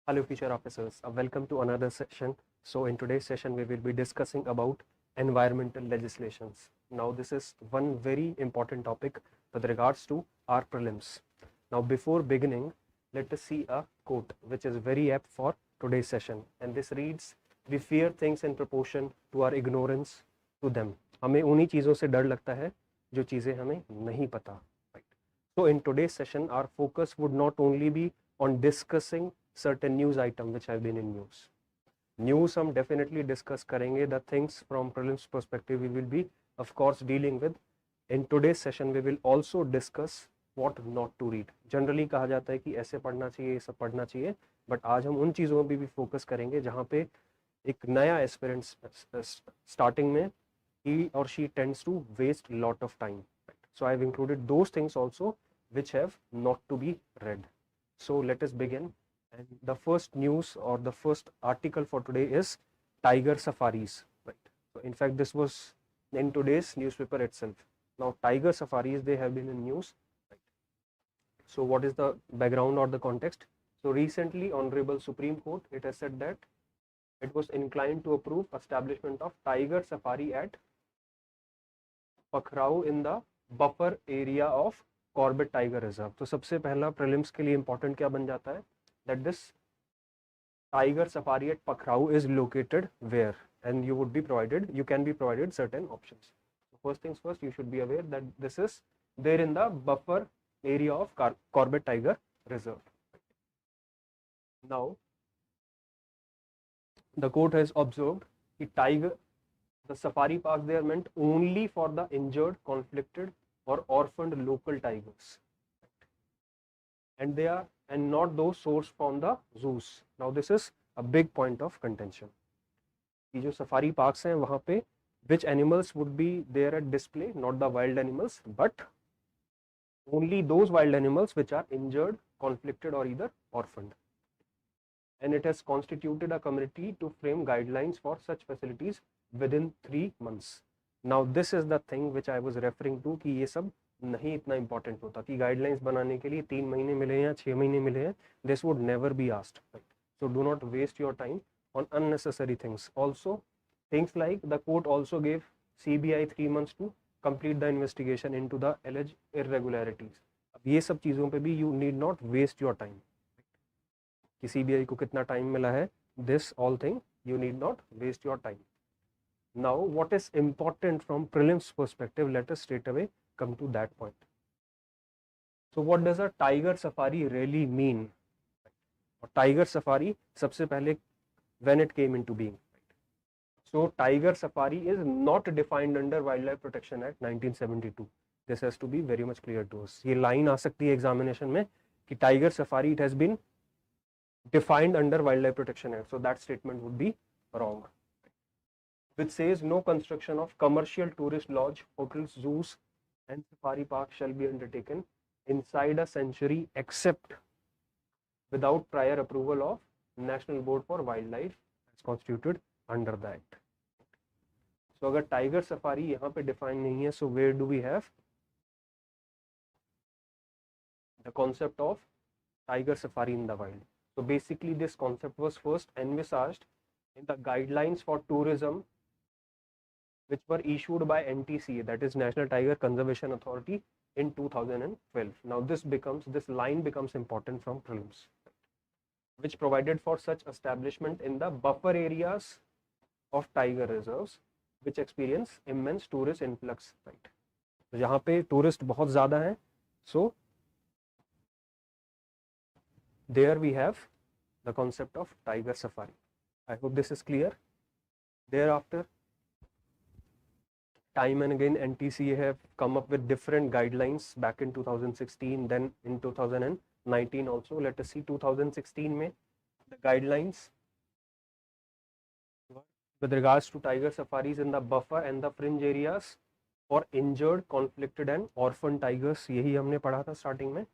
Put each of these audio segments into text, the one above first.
Hello future officers, welcome to another session. So in today's session we will be discussing about environmental legislations. Now this is one very important topic with regards to our prelims. Now before beginning, let us see a quote which is very apt for today's session, and this reads, we fear things in proportion to our ignorance to them. हमें उन्हीं चीज़ों से डर लगता है जो चीज़ें हमें नहीं पता. So in today's session our focus would not only be on discussing certain news item which have been in news. News हम definitely discuss करेंगे. The things from prelims perspective we will be of course dealing with. In today's session we will also discuss what not to read. Generally कहा जाता है कि ऐसे पढ़ना चाहिए, ये सब पढ़ना चाहिए, but आज हम उन चीज़ों पे भी focus करेंगे जहाँ पे एक नया aspirant starting में he or she tends to waste lot of time. So I have included those things also which have not to be read. So let us begin. And the first news or the first article for today is tiger safaris. Right. So in fact, this was in today's newspaper itself. Now tiger safaris, they have been in news. Right. So what is the background or the context? So recently, Honorable Supreme Court, it has said that it was inclined to approve establishment of tiger safari at Pakhrau in the buffer area of Corbett Tiger Reserve. तो सबसे पहला prelims के लिए important क्या बन जाता है? That this tiger safari at Pakhrau is located where, and you can be provided certain options. So first things first, you should be aware that this is there in the buffer area of Corbett Tiger Reserve. Now, the court has observed that the safari parks they are meant only for the injured, conflicted or orphaned local tigers, and not those sourced from the zoos. Now this is a big point of contention. ये जो safari parks हैं वहाँ पे which animals would be there at display? Not the wild animals, but only those wild animals which are injured, conflicted or either orphaned. And it has constituted a committee to frame guidelines for such facilities within 3 months. Now this is the thing which I was referring to कि ये सब नहीं इतना important होता कि guidelines बनाने के लिए 3 महीने मिले या 6 महीने मिले हैं. This would never be asked. Right? So do not waste your time on unnecessary things. Also, things like the court also gave CBI 3 months to complete the investigation into the alleged irregularities. अब ये सब चीज़ों पे भी you need not waste your time. कि CBI को कितना time मिला है, this all thing you need not waste your time. Now, what is important from prelims perspective? Let us straight away come to that point. So, what does a tiger safari really mean? A tiger safari, सबसे पहले when it came into being. So, tiger safari is not defined under Wildlife Protection Act 1972. This has to be very much clear to us. ये line आ सकती है examination में कि tiger safari it has been defined under Wildlife Protection Act. So, that statement would be wrong. Which says no construction of commercial tourist lodge, hotels, zoos and safari parks shall be undertaken inside a sanctuary except without prior approval of National Board for Wildlife as constituted under the act. So अगर tiger safari यहाँ पे define नहीं है, so where do we have the concept of tiger safari in the wild? So basically this concept was first envisaged in the guidelines for tourism which were issued by NTCA, that is National Tiger Conservation Authority, in 2012. Now this line becomes important from prelims, which provided for such establishment in the buffer areas of tiger reserves which experience immense tourist influx. Right? तो जहाँ पे tourist बहुत ज़्यादा हैं, so there we have the concept of tiger safari. I hope this is clear. Thereafter, time and again NTCA have come up with different guidelines back in 2016, then in 2019 also. Let us see 2016 में the guidelines with regards to tiger safaris in the buffer and the fringe areas for injured, conflicted and orphan tigers, यही हमने पढ़ा था starting में.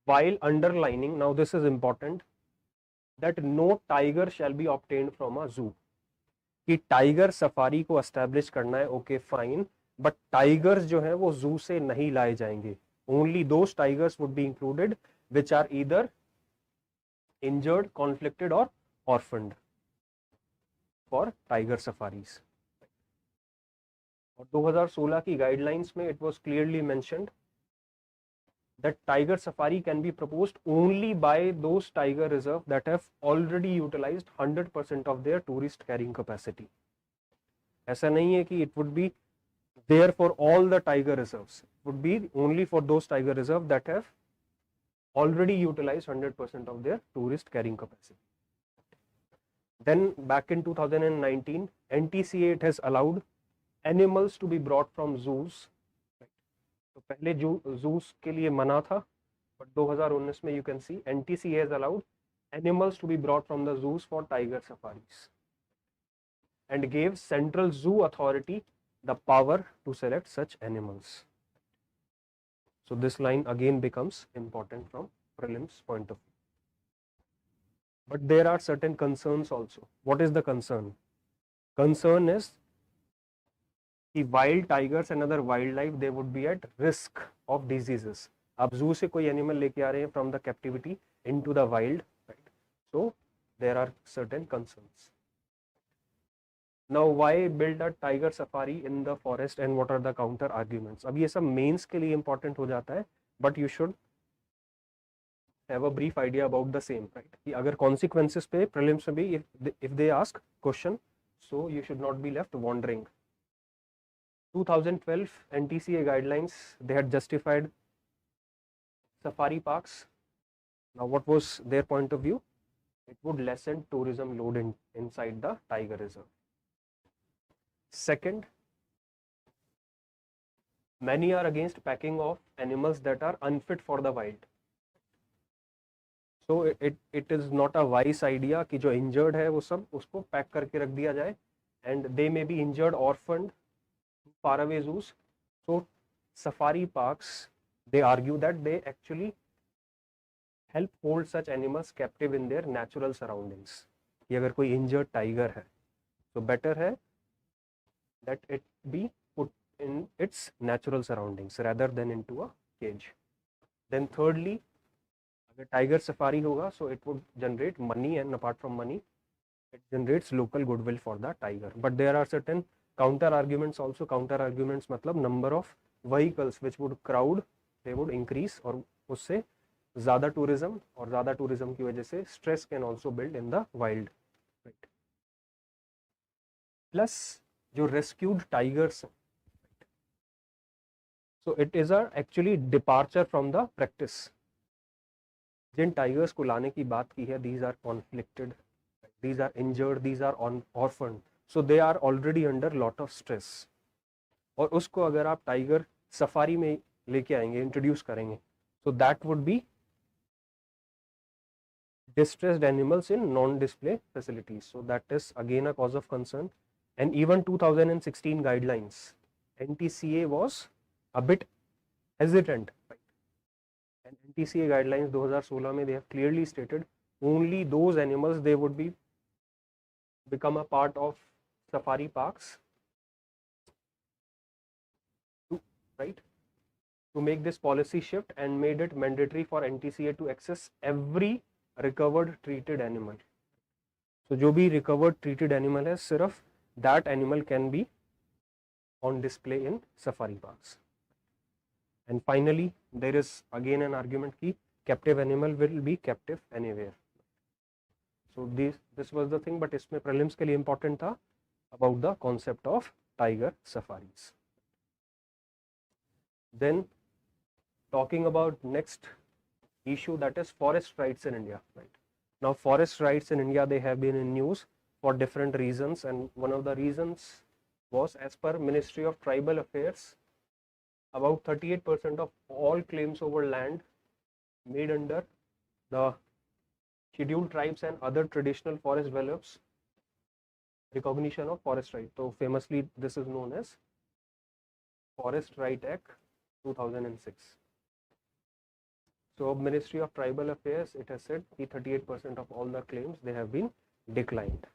While underlining, now this is important, that no tiger shall be obtained from a zoo. कि tiger safari को establish करना है, okay fine, but tigers जो है वो जू से नहीं लाए जाएंगे. Only those tigers would be included which are either injured, conflicted or orphaned for tiger safaris. और 2016 की गाइडलाइंस में it was clearly mentioned that tiger safari can be proposed only by those tiger reserve that have already utilized 100% of their tourist carrying capacity. ऐसा नहीं है कि it would be there for all the tiger reserves. It would be only for those tiger reserve that have already utilized 100% of their tourist carrying capacity. Then back in 2019, NTCA it has allowed animals to be brought from zoos. तो पहले zoos के लिए मना था, but 2019 में you can see NTCA has allowed animals to be brought from the zoos for tiger safaris and gave Central Zoo Authority the power to select such animals. So this line again becomes important from prelims point of view. But there are certain concerns also. What is the concern? Concern is कि wild tigers and other wildlife they would be at risk of diseases. आप zoo से कोई animal लेके आ रहे हैं from the captivity into the wild, right? So there are certain concerns. Now why build a tiger safari in the forest and what are the counter arguments? अब ये सब mains के लिए important हो जाता है, but you should have a brief idea about the same, right? कि अगर consequences पे prelims में भी if they ask question, so you should not be left wondering. 2012 NTCA guidelines, they had justified safari parks. Now what was their point of view? It would lessen tourism load inside the tiger reserve. Second, many are against packing of animals that are unfit for the wild. So it is not a wise idea कि जो injured है वो सब उसको pack करके रख दिया जाए and they may be injured, orphaned, faraway zoos. So safari parks, they argue that they actually help hold such animals captive in their natural surroundings. कि अगर कोई injured tiger है तो better है that it be put in its natural surroundings rather than into a cage. Then thirdly, अगर tiger safari होगा so it would generate money and apart from money it generates local goodwill for the tiger. But there are certain counter arguments also. Counter arguments मतलब number of vehicles which would crowd they would increase और उससे ज़्यादा tourism और ज़्यादा tourism की वजह से stress can also build in the wild, right? Plus जो rescued tigers, so it is a actually departure from the practice. Jin tigers को लाने की बात की है, these are conflicted, these are injured, these are orphaned, so they are already under lot of stress. और उसको अगर आप tiger safari में लेके आएंगे, introduce करेंगे, so that would be distressed animals in non-display facilities. So that is again a cause of concern. And even 2016 guidelines, NTCA was a bit hesitant, right? And NTCA guidelines 2016 में they have clearly stated only those animals they would be become a part of safari parks, right? To make this policy shift and made it mandatory for NTCA to access every recovered treated animal. So जो भी recovered treated animal है सिर्फ that animal can be on display in safari parks. And finally there is again an argument कि captive animal will be captive anywhere. So this was the thing, but इसमें prelims के लिए important था about the concept of tiger safaris. Then talking about next issue, that is forest rights in India, right? Now forest rights in India, they have been in news for different reasons, and one of the reasons was, as per Ministry of Tribal Affairs, about 38% of all claims over land made under the scheduled tribes and other traditional forest dwellers recognition of forest right. So famously this is known as Forest Right Act 2006. So Ministry of Tribal Affairs, it has said that 38% of all the claims they have been declined.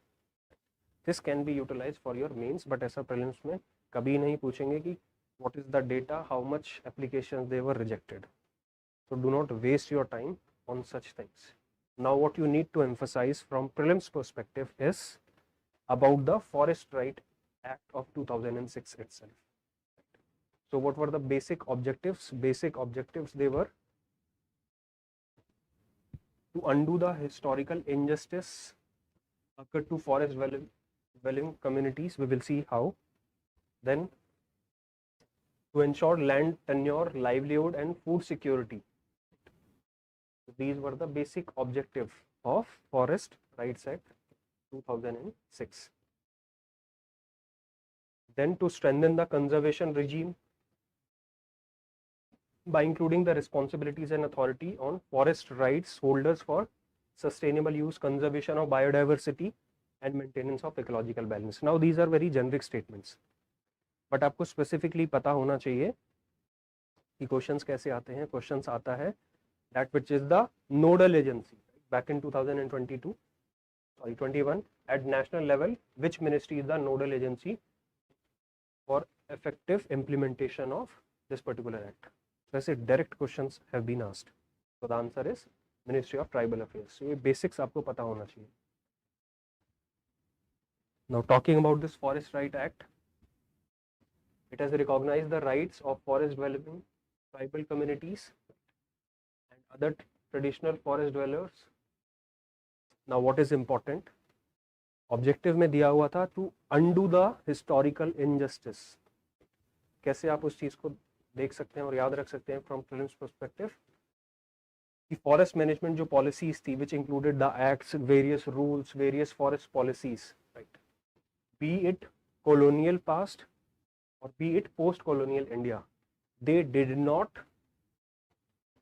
This can be utilized for your mains, but ऐसा prelims में कभी नहीं पूछेंगे कि what is the data, how much applications they were rejected. So do not waste your time on such things. Now what you need to emphasize from prelims perspective is about the Forest Right Act of 2006 itself. So what were the basic objectives? Basic objectives, they were to undo the historical injustice occurred to forest dwelling communities. We will see how. Then to ensure land tenure, livelihood and food security. These were the basic objectives of Forest Rights Act 2006. Then to strengthen the conservation regime by including the responsibilities and authority on forest rights holders for sustainable use, conservation of biodiversity and maintenance of ecological balance. Now these are very generic statements, but आपको specifically पता होना चाहिए कि questions कैसे आते हैं. Questions आता है that which is the nodal agency. Back in 21 at national level, which ministry is the nodal agency for effective implementation of this particular act? So ऐसे direct questions have been asked. So the answer is Ministry of Tribal Affairs. So ये basics आपको पता होना चाहिए. Now talking about this Forest Right Act, it has recognized the rights of forest dwelling tribal communities and other traditional forest dwellers. Now what is important? Objective में दिया हुआ था to undo the historical injustice. कैसे आप उस चीज को देख सकते हैं और याद रख सकते हैं from prelims perspective? कि forest management जो policies थी, which included the acts, various rules, various forest policies, right? Be it colonial past or be it post-colonial India, they did not,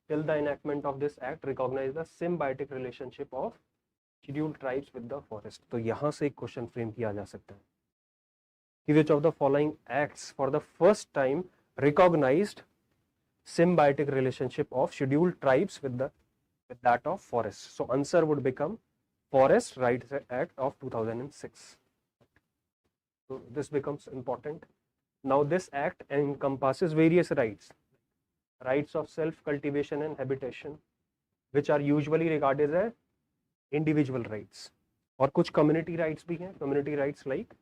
till the enactment of this act, recognize the symbiotic relationship of scheduled tribes with the forest. तो यहाँ से एक question frame किया जा सकता है कि which of the following acts for the first time recognized symbiotic relationship of scheduled tribes with that of forests? So answer would become Forest Rights Act of 2006. So this becomes important. Now this act encompasses various rights of self-cultivation and habitation, which are usually regarded as individual rights. और कुछ community rights भी हैं. Community rights like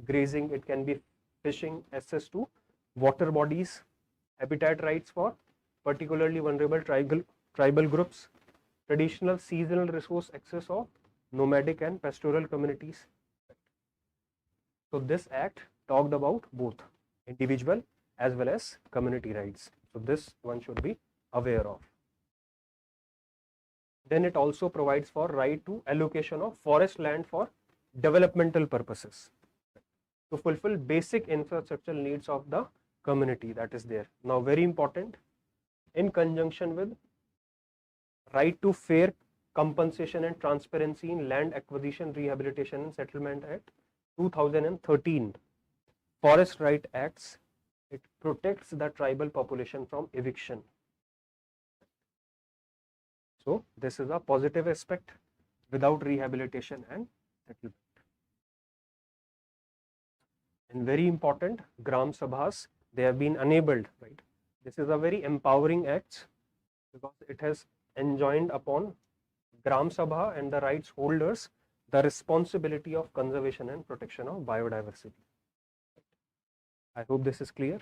grazing, it can be fishing, access to water bodies, habitat rights for particularly vulnerable tribal groups, traditional seasonal resource access of nomadic and pastoral communities. So this act talked about both individual as well as community rights. So this one should be aware of. Then it also provides for right to allocation of forest land for developmental purposes to fulfill basic infrastructure needs of the community that is there. Now very important, in conjunction with right to fair compensation and transparency in land acquisition, rehabilitation and settlement act 2013, Forest Right Acts, it protects the tribal population from eviction. So this is a positive aspect without rehabilitation and settlement. And very important, Gram Sabhas, they have been enabled, right? This is a very empowering act because it has enjoined upon Gram Sabha and the rights holders the responsibility of conservation and protection of biodiversity. I hope this is clear.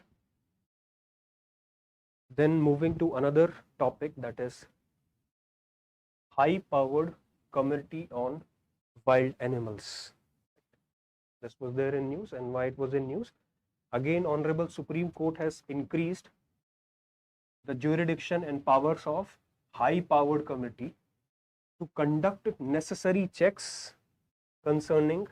Then moving to another topic, that is high-powered committee on wild animals. This was there in news, and why it was in news? Again, Honorable Supreme Court has increased the jurisdiction and powers of high-powered committee to conduct necessary checks concerning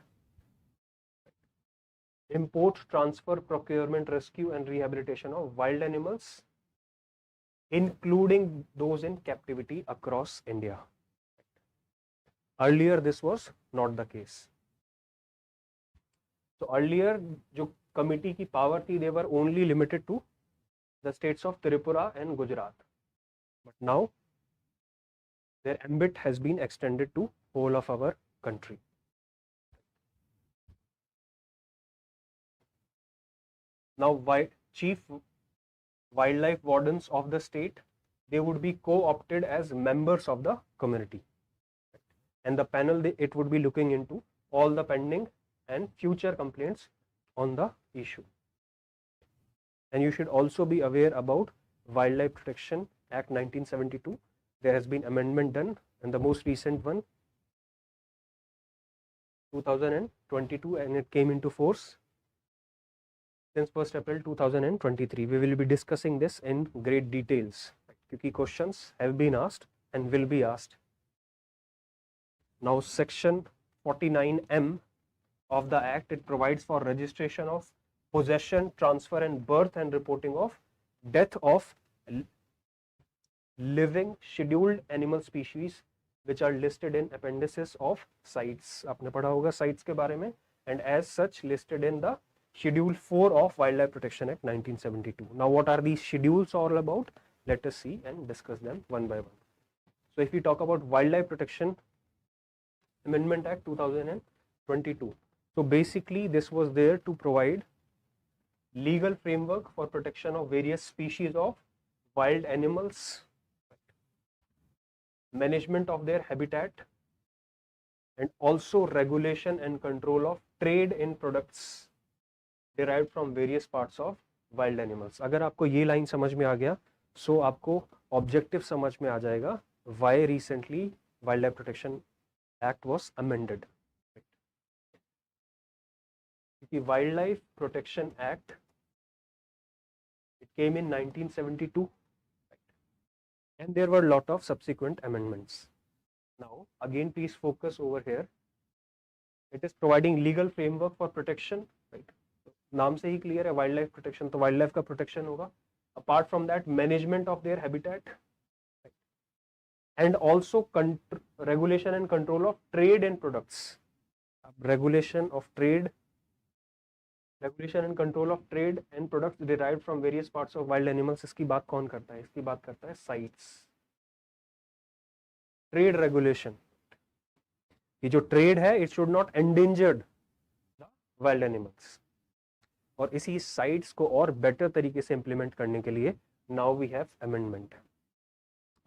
import, transfer, procurement, rescue and rehabilitation of wild animals, including those in captivity across India. Earlier this was not the case. So earlier जो committee की power थी, they were only limited to the states of Tripura and Gujarat, but now their ambit has been extended to whole of our country. Now chief wildlife wardens of the state, they would be co-opted as members of the community. and the panel it would be looking into all the pending and future complaints on the issue. And you should also be aware about Wildlife Protection Act 1972. There has been amendment done, and the most recent one 2022, and it came into force since 1st April 2023. We will be discussing this in great details because questions have been asked and will be asked. Now section 49M of the Act, it provides for registration of possession, transfer and birth and reporting of death of living scheduled animal species which are listed in appendices of CITES. आपने पढ़ा होगा CITES के बारे में, and as such listed in the Schedule 4 of Wildlife Protection Act 1972. Now what are these schedules all about? Let us see and discuss them one by one. So if we talk about Wildlife Protection Amendment Act 2022, so basically this was there to provide legal framework for protection of various species of wild animals, management of their habitat, and also regulation and control of trade in products derived from various parts of wild animals. अगर आपको ये line समझ में आ गया, so आपको objective समझ में आ जाएगा why recently Wildlife Protection Act was amended. The Wildlife Protection Act, it came in 1972, and there were a lot of subsequent amendments. Now again please focus over here. It is providing legal framework for protection, right? नाम से ही clear है wild life protection, तो wild life का protection होगा. Apart from that management of their habitat and also regulation and control of trade and products. Regulation and control of trade and products derived from various parts of wild animals. इसकी बात कौन करता है? इसकी बात करता है साइट्स. ट्रेड रेगुलेशन, ये जो ट्रेड है it should not endangered the wild animals. और इसी साइट्स को और बेटर तरीके से इंप्लीमेंट करने के लिए नाउ वी हैव अमेंडमेंट.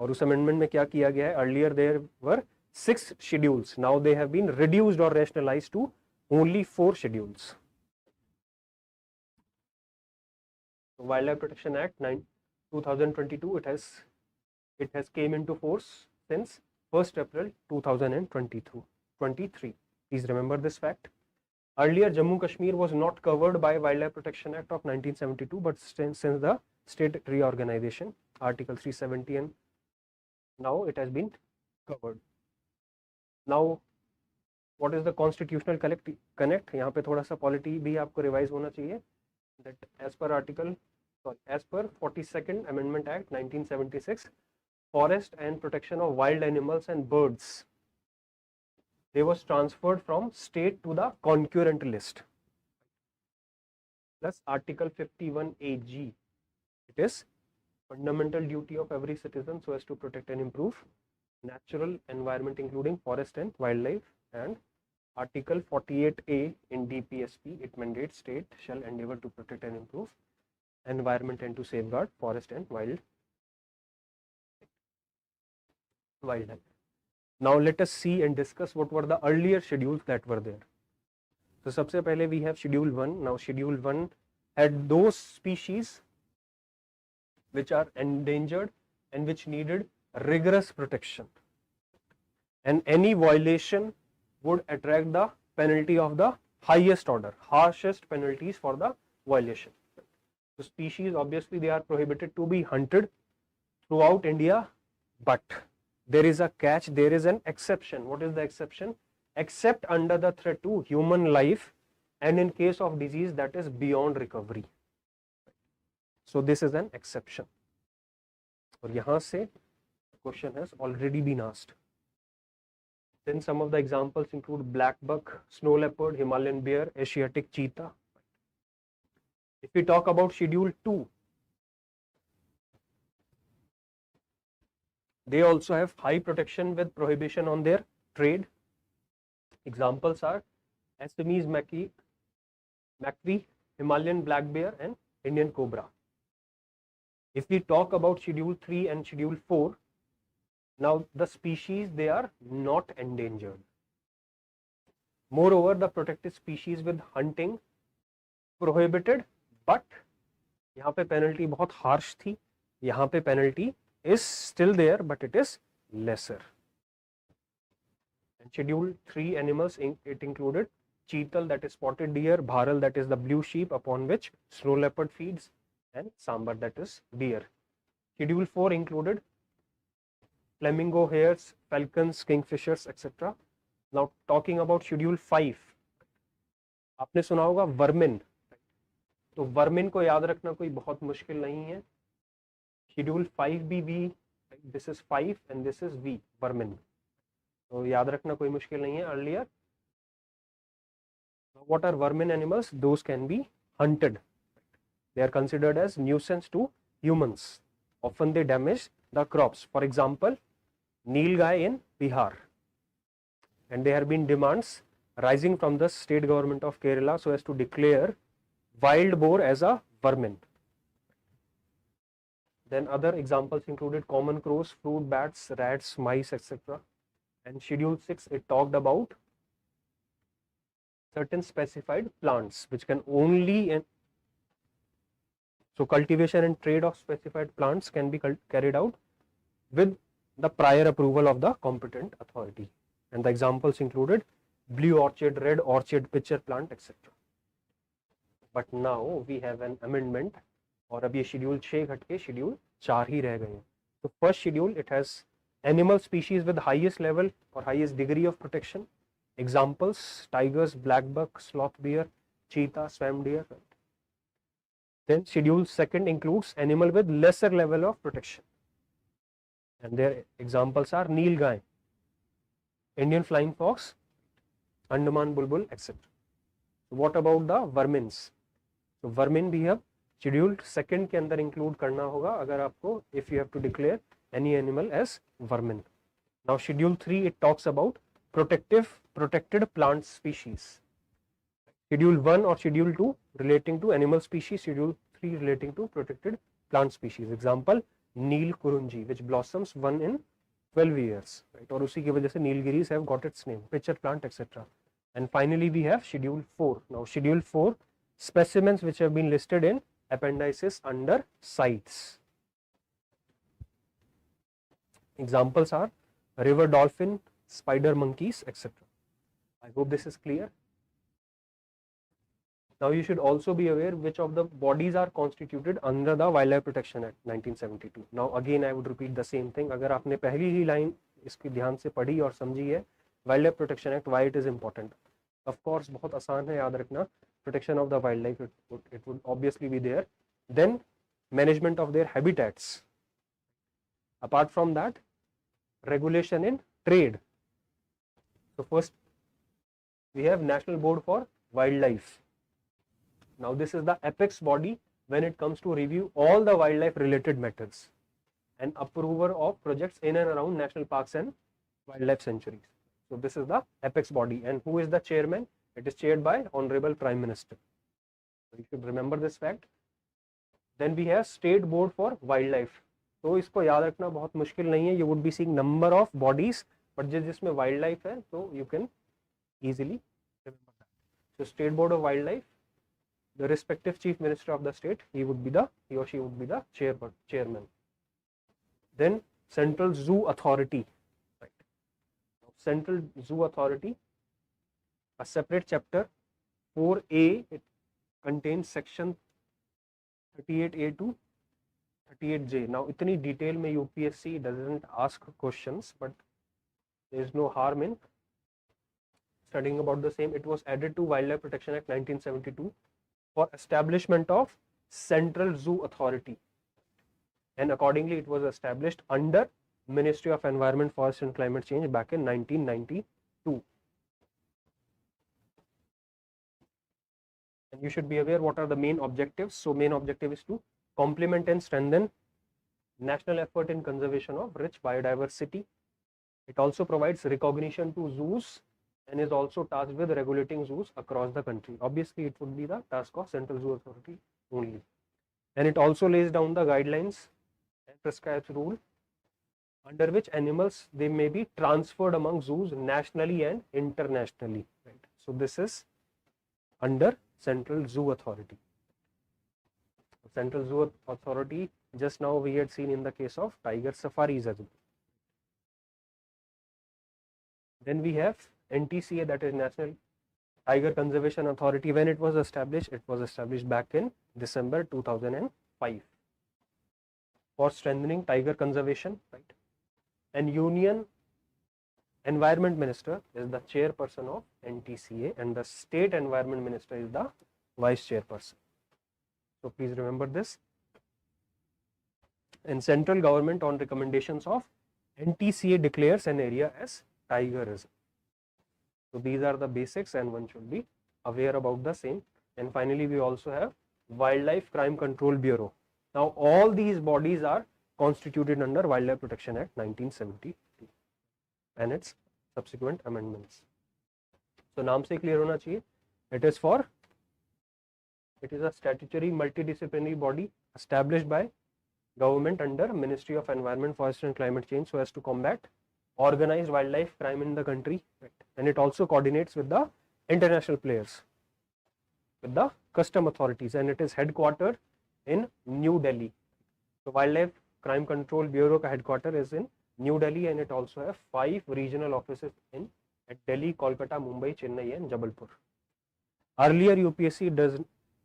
और उस अमेंडमेंट में क्या किया गया है? Earlier there were 6 schedules, now they have been reduced और rationalised to only 4 schedules. Wildlife Protection Act 2022, it has came into force since 1st April 2023. Please remember this fact. Earlier, Jammu Kashmir was not covered by Wildlife Protection Act of 1972, but since the state reorganization, Article 370, and now it has been covered. Now, what is the constitutional connect? यहाँ पे थोड़ा सा polity भी आपको revise होना चाहिए. That as per 42nd Amendment Act 1976, forest and protection of wild animals and birds, they was transferred from state to the concurrent list. Plus Article 51AG, it is fundamental duty of every citizen so as to protect and improve natural environment including forest and wildlife. And Article 48A in DPSP, it mandates state shall endeavor to protect and improve environment and to safeguard forest and wildlife. Now let us see and discuss what were the earlier schedules that were there. So सबसे पहले we have Schedule 1. Now Schedule 1 had those species which are endangered and which needed rigorous protection, and any violation would attract the penalty of the highest order, harshest penalties for the violation. The species, obviously they are prohibited to be hunted throughout India, but there is a catch, there is an exception. What is the exception? Except under the threat to human life and in case of disease that is beyond recovery. So this is an exception. और यहाँ से question has already been asked. Then some of the examples include black buck, snow leopard, Himalayan bear, Asiatic cheetah. If we talk about Schedule 2, they also have high protection with prohibition on their trade. Examples are Assamese Macquarie, Himalayan black bear, and Indian cobra. If we talk about Schedule 3 and Schedule 4, Now the species, they are not endangered. Moreover, the protected species with hunting prohibited, but यहाँ पे penalty बहुत harsh थी, यहाँ पे penalty is still there but it is lesser. And Schedule 3 animals, it included cheetal, that is spotted deer, bharal, that is the blue sheep upon which snow leopard feeds, and sambar, that is deer. Schedule 4 included flamingo, hares, falcons, kingfishers, etc. Now talking about Schedule 5, आपने सुना होगा vermin, तो vermin को याद रखना कोई बहुत मुश्किल नहीं है. Schedule 5B, this is 5 and this is V, vermin, तो याद रखना कोई मुश्किल नहीं है. Earlier, what are vermin animals? Those can be hunted. They are considered as nuisance to humans. Often they damage the crops. For example, Nilgai in Bihar. And there have been demands rising from the state government of Kerala so as to declare wild boar as a vermin. Then other examples included common crows, fruit bats, rats, mice, etc. And Schedule 6, it talked about certain specified plants which can only, so cultivation and trade of specified plants can be carried out with the prior approval of the competent authority. And the examples included blue orchid, red orchid, pitcher plant, etc. But now we have an amendment, और अब ये schedule 6 घट के schedule 4 ही रह गए हैं. तो first schedule, it has animal species with highest level or highest degree of protection. Examples: tigers, black buck, sloth bear, cheetah, swamp deer. Then schedule 2 includes animal with lesser level of protection, and their examples are nilgai, Indian flying fox, Andaman bulbul, etc. What about the vermins? So vermin भी अब schedule 2 के अंदर include करना होगा अगर आपको, if you have to declare any animal as vermin. Now schedule 3, it talks about protected plant species. Schedule 1 or schedule 2 relating to animal species, schedule 3 relating to protected plant species. Example: Neel kurunji, which blossoms 1 in 12 years, right? और उसी की वजह से Nilgiris have got its name, pitcher plant, etc. And finally we have schedule 4. Now schedule 4, specimens which have been listed in appendices under sites. Examples are river dolphin, spider monkeys, etc. I hope this is clear. Now you should also be aware which of the bodies are constituted under the Wildlife Protection Act 1972. Now again I would repeat the same thing. अगर आपने पहली ही line इसकी ध्यान से पढ़ी और समझी है, Wildlife Protection Act, why it is important. Of course बहुत आसान है याद रखना. Protection of the wildlife, it would obviously be there. Then management of their habitats. Apart from that, regulation in trade. So first we have National Board for Wildlife. Now this is the apex body when it comes to review all the wildlife related matters and approver of projects in and around national parks and wildlife sanctuaries. So this is the apex body, and who is the chairman? It is chaired by Honorable Prime Minister. So you should remember this fact. Then we have State Board for Wildlife. तो इसको याद रखना बहुत मुश्किल नहीं है. You would be seeing number of bodies, but जिसमें wildlife है, so you can easily remember that. So State Board of Wildlife, the respective chief minister of the state, he or she would be the chairman. Then Central Zoo Authority, right? Central Zoo Authority, a separate chapter 4A, it contains section 38A to 38J. Now itni detail में UPSC doesn't ask questions, but there is no harm in studying about the same. It was added to Wildlife Protection Act 1972 for establishment of Central Zoo Authority, and accordingly it was established under Ministry of Environment, Forest and Climate Change back in 1992. And you should be aware what are the main objectives. So main objective is to complement and strengthen national effort in conservation of rich biodiversity. It also provides recognition to zoos and is also tasked with regulating zoos across the country. Obviously it would be the task of Central Zoo Authority only. And it also lays down the guidelines and prescribes rules under which animals they may be transferred among zoos nationally and internationally, right? So this is under Central Zoo Authority. Central Zoo Authority, just now we had seen in the case of tiger safaris as well. Then we have NTCA, that is National Tiger Conservation Authority. When it was established back in December 2005 for strengthening tiger conservation, right? And Union Environment Minister is the chairperson of NTCA and the State Environment Minister is the vice chairperson. So please remember this. And central government on recommendations of NTCA declares an area as tiger reserve. So these are the basics and one should be aware about the same. And finally we also have Wildlife Crime Control Bureau. Now all these bodies are constituted under Wildlife Protection Act 1972 and its subsequent amendments. So नाम से clear होना चाहिए. It is a statutory multidisciplinary body established by government under Ministry of Environment, Forestry and Climate Change so as to combat organized wildlife crime in the country, right? And it also coordinates with the international players, with the custom authorities, and it is headquartered in New Delhi. So Wildlife Crime Control Bureau ka headquarter is in New Delhi and it also has 5 regional offices at Delhi, Kolkata, Mumbai, Chennai and Jabalpur. Earlier UPSC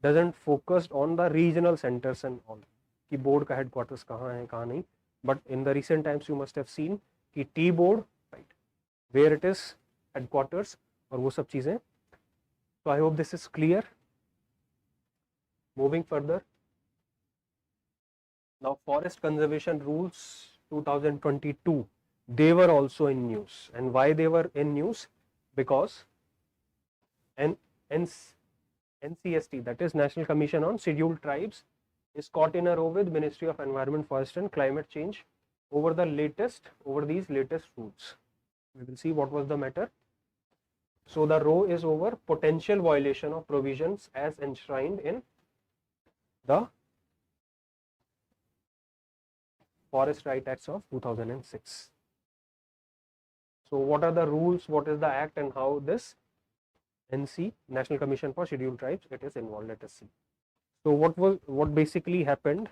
doesn't focus on the regional centers and all कि board का headquarters कहाँ है कहाँ नहीं, but in the recent times you must have seen कि T board, right, where it is headquarters और वो सब चीजें. So I hope this is clear. Moving further, now forest conservation rules 2022, they were also in news. And why they were in news? Because NCST, that is National Commission on Scheduled Tribes, is caught in a row with Ministry of Environment, Forest and Climate Change over these latest rules. We will see what was the matter. So the row is over potential violation of provisions as enshrined in the Forest Rights Acts of 2006. So what are the rules, what is the act and how this NC, National Commission for Scheduled Tribes, it is involved? Let us see. So what basically happened?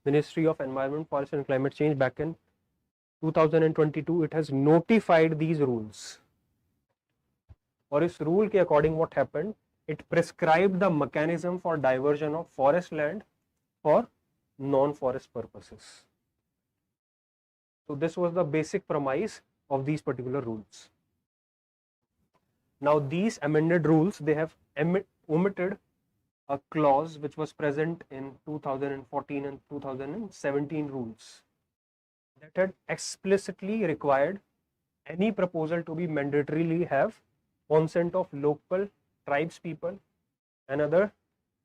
Ministry of Environment, Forest and Climate Change back in 2022, it has notified these rules. और इस rule के according what happened? It prescribed the mechanism for diversion of forest land for non-forest purposes. So this was the basic premise of these particular rules. Now these amended rules, they have omitted a clause which was present in 2014 and 2017 rules that had explicitly required any proposal to be mandatorily have consent of local tribes people and other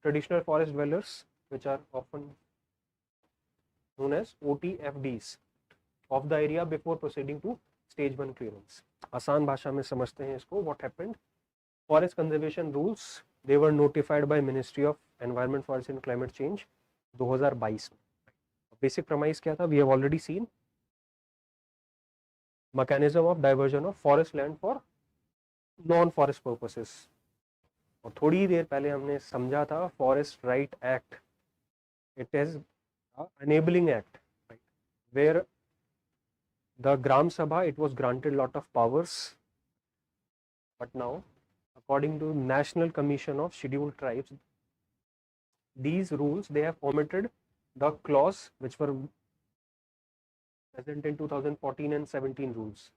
traditional forest dwellers, which are often known as OTFDs, of the area before proceeding to stage 1 clearance. आसान भाषा में समझते हैं इसको. What happened? Forest conservation rules, they were notified by Ministry of Environment, Forest and Climate Change 2022 में. Basic premise क्या था? We have already seen mechanism of diversion of forest land for non-forest purposes. और थोड़ी देर पहले हमने समझा था Forest Right Act. It is an enabling act, right, where the Gram Sabha, it was granted a lot of powers, but now according to National Commission of Scheduled Tribes, these rules, they have omitted the clause which were present in 2014 and 17 rules.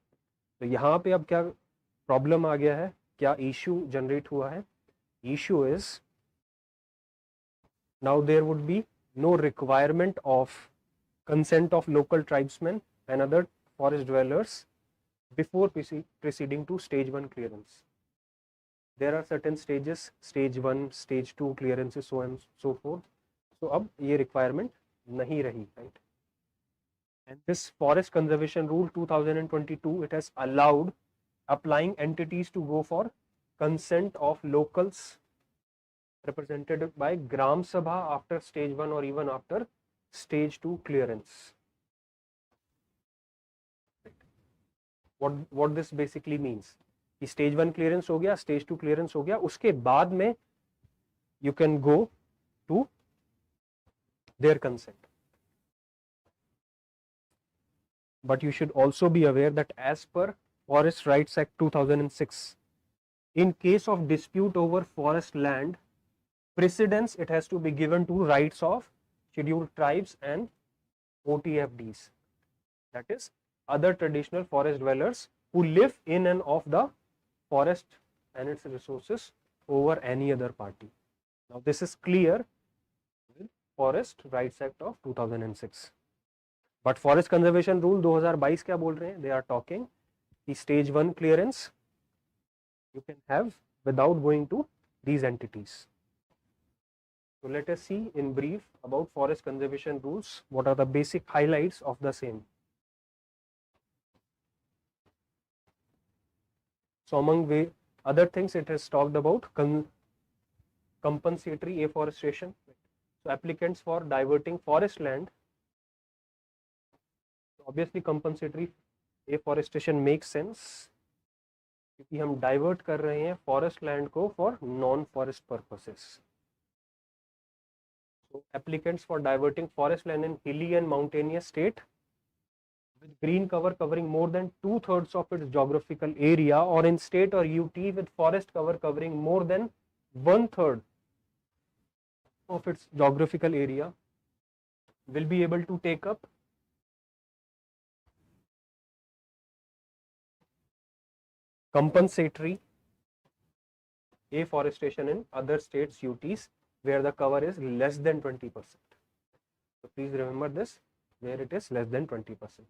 तो यहाँ पे अब क्या problem आ गया है, क्या issue generate हुआ है? Issue is now there would be no requirement of consent of local tribesmen and other forest dwellers before proceeding to stage 1 clearance. There are certain stages, stage 1, stage 2 clearances, so on and so forth. So अब ये requirement नहीं रही, right? And this Forest Conservation Rule 2022, it has allowed applying entities to go for consent of locals represented by Gram Sabha after stage 1 or even after stage 2 clearance. what this basically means कि stage 1 clearance हो गया, stage 2 clearance हो गया, उसके बाद में you can go to their consent. But you should also be aware that as per Forest Rights Act 2006, in case of dispute over forest land, precedence it has to be given to rights of scheduled tribes and OTFDs, that is other traditional forest dwellers who live in and of the forest and its resources over any other party. Now this is clear with Forest Rights Act of 2006. But Forest Conservation Rule 2022 क्या बोल रहे हैं? They are talking the stage 1 clearance you can have without going to these entities. So let us see in brief about Forest Conservation Rules. What are the basic highlights of the same? So among other things, it has talked about compensatory afforestation. So applicants for diverting forest land, obviously compensatory afforestation makes sense क्योंकि हम divert कर रहे हैं forest land को for non-forest purposes. So applicants for diverting forest land in hilly and mountainous state with green cover covering more than 2/3 of its geographical area, or in state or UT with forest cover covering more than 1/3 of its geographical area will be able to take up compensatory afforestation in other states UTs where the cover is less than 20%. So please remember this, where it is less than 20%.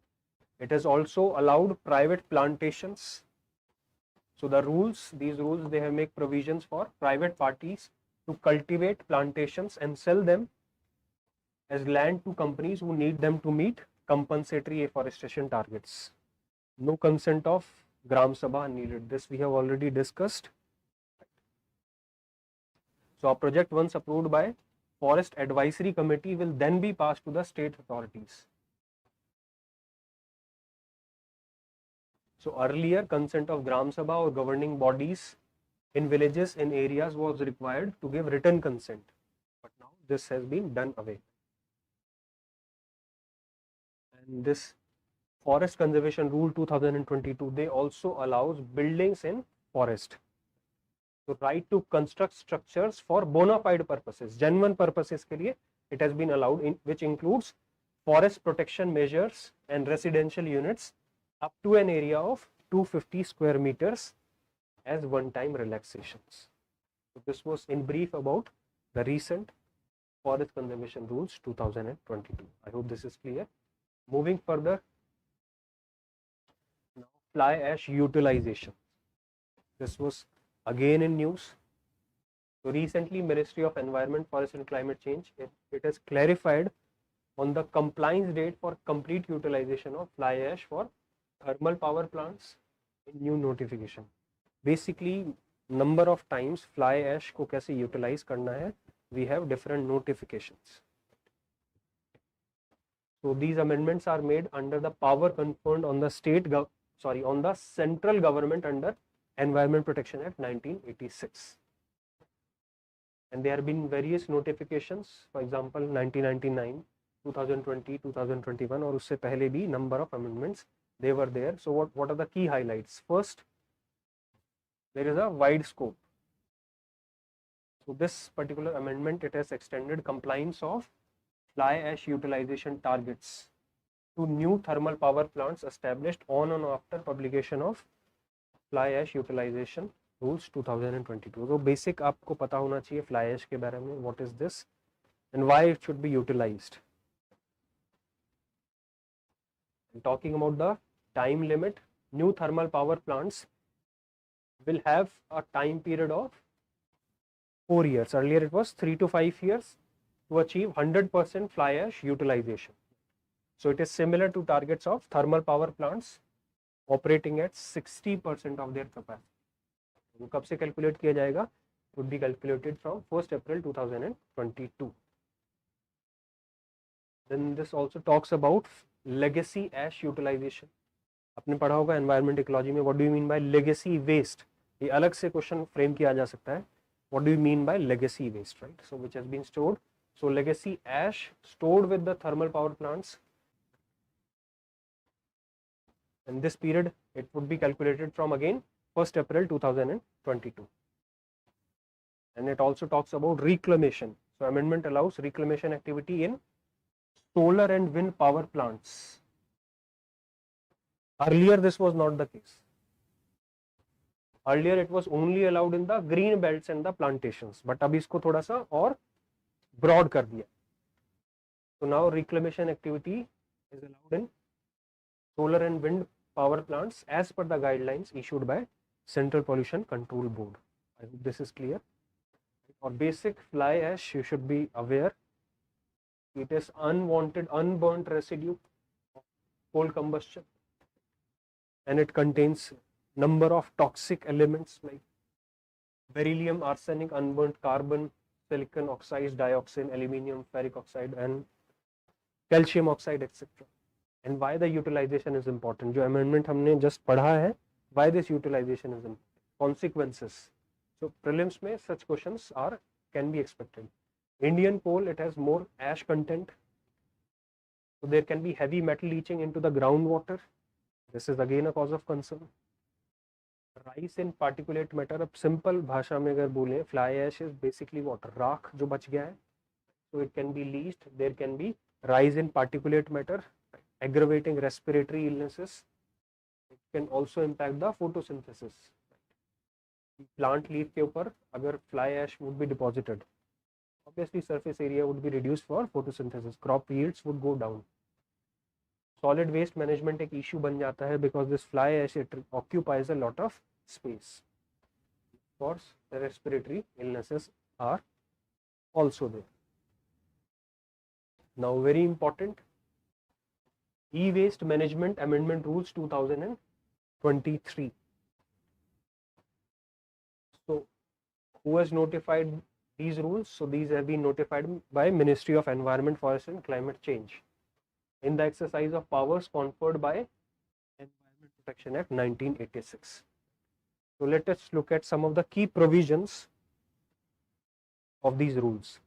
It has also allowed private plantations. So the rules, these rules, they have make provisions for private parties to cultivate plantations and sell them as land to companies who need them to meet compensatory afforestation targets. No consent of Gram Sabha needed. This we have already discussed. So a project once approved by Forest Advisory Committee will then be passed to the state authorities. So earlier consent of Gram Sabha or governing bodies in villages in areas was required to give written consent, but now this has been done away. And this Forest Conservation Rule 2022, they also allows buildings in forest. So right to construct structures for bona fide purposes, genuine purposes के लिए it has been allowed, which includes forest protection measures and residential units up to an area of 250 square meters as one-time relaxations. So this was in brief about the recent Forest Conservation Rules 2022. I hope this is clear. Moving further, now fly ash utilization. This was again in news. So recently Ministry of Environment, Forest and Climate Change, it has clarified on the compliance date for complete utilization of fly ash for thermal power plants in new notification. Basically number of times fly ash को कैसे utilize करना है, we have different notifications. So these amendments are made under the power conferred on the on the central government under Environment Protection Act 1986. And there have been various notifications, for example 1999, 2020, 2021 और उससे पहले भी number of amendments they were there. So what are the key highlights? First, there is a wide scope. So this particular amendment, it has extended compliance of fly ash utilization targets to new thermal power plants established on and after publication of fly ash utilization rules 2022. So basic आपको पता होना चाहिए fly ash के बारे में, what is this and why it should be utilized. And talking about the time limit, new thermal power plants will have a time period of 4 years. Earlier it was 3 to 5 years to achieve 100% fly ash utilization. So it is similar to targets of thermal power plants operating at 60% of their capacity. वो कब से calculate किया जाएगा? Would be calculated from 1st April 2022. Then this also talks about legacy ash utilization. आपने पढ़ा होगा environment ecology में, what do you mean by legacy waste, ये अलग से क्वेश्चन फ्रेम किया जा सकता है. What do you mean by legacy waste, right? So which has been stored, so legacy ash stored with the thermal power plants. In this period, it would be calculated from again 1st April 2022. And it also talks about reclamation. So amendment allows reclamation activity in solar and wind power plants. Earlier this was not the case. Earlier it was only allowed in the green belts and the plantations, but अब इसको थोड़ा सा और broad कर दिया. So now reclamation activity is allowed in solar and wind power plants as per the guidelines issued by Central Pollution Control Board. I hope this is clear. For basic fly ash, you should be aware it is unwanted, unburnt residue of coal combustion, and it contains number of toxic elements like beryllium, arsenic, unburnt carbon, silicon oxides, dioxin, aluminium, ferric oxide, and calcium oxide, etc. And why the utilization is important? जो amendment हमने just पढ़ा है, why this utilization is important? Consequences. So prelims में such questions can be expected. Indian coal, it has more ash content, so there can be heavy metal leaching into the groundwater. This is again a cause of concern. Rise in particulate matter. अब simple भाषा में अगर बोलें, fly ash is basically what? राख जो बच गया है. So it can be leached. There can be rise in particulate matter, aggravating respiratory illnesses. It can also impact the photosynthesis. Plant leaf के ऊपर अगर fly ash would be deposited, obviously surface area would be reduced for photosynthesis. Crop yields would go down. Solid waste management एक issue बन जाता है because this fly ash it occupies a lot of space. Of course, the respiratory illnesses are also there. Now, very important, e-waste management amendment rules 2023. So who has notified these rules? So these have been notified by Ministry of Environment, Forest and Climate Change in the exercise of powers conferred by Environment Protection Act 1986. So let us look at some of the key provisions of these rules.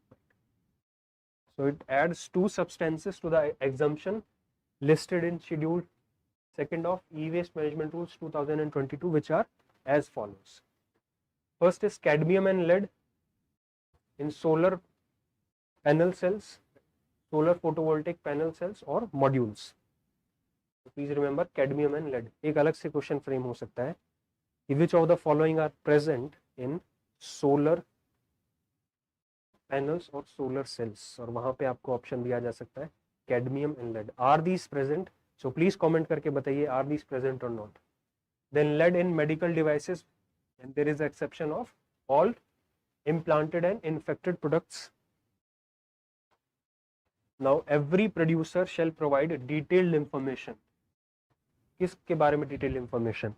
So it adds 2 substances to the exemption listed in Schedule 2nd of E-Waste Management Rules 2022, which are as follows. First is cadmium and lead in solar panel cells, solar photovoltaic panel cells or modules. So please remember cadmium and lead. एक अलग से question frame हो सकता है कि which of the following are present in solar panels or solar cells, और वहां पे आपको ऑप्शन दिया जा सकता है cadmium and lead. Are these present? So please comment करके बताइए are these present or not. Then lead in medical devices, and there is exception of all implanted and infected products. Now every producer shall provide detailed information. किसके बारे में detailed information?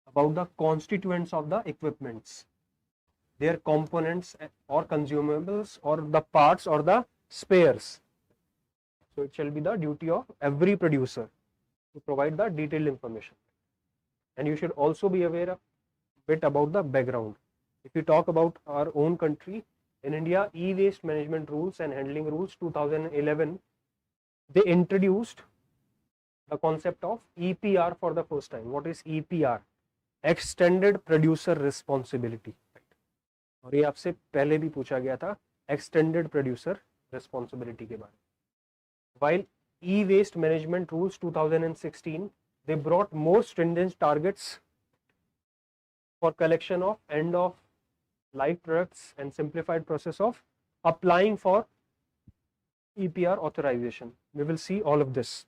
About the constituents of the equipments, their components or consumables or the parts or the spares. So it shall be the duty of every producer to provide the detailed information. And you should also be aware a bit about the background. If you talk about our own country, in India, e-waste management rules and handling rules 2011, they introduced the concept of EPR for the first time. What is EPR? Extended Producer Responsibility. और ये आपसे पहले भी पूछा गया था Extended Producer Responsibility के बारे में. While e-waste management rules 2016, they brought more stringent targets for collection of end of life products and simplified process of applying for EPR authorization. We will see all of this.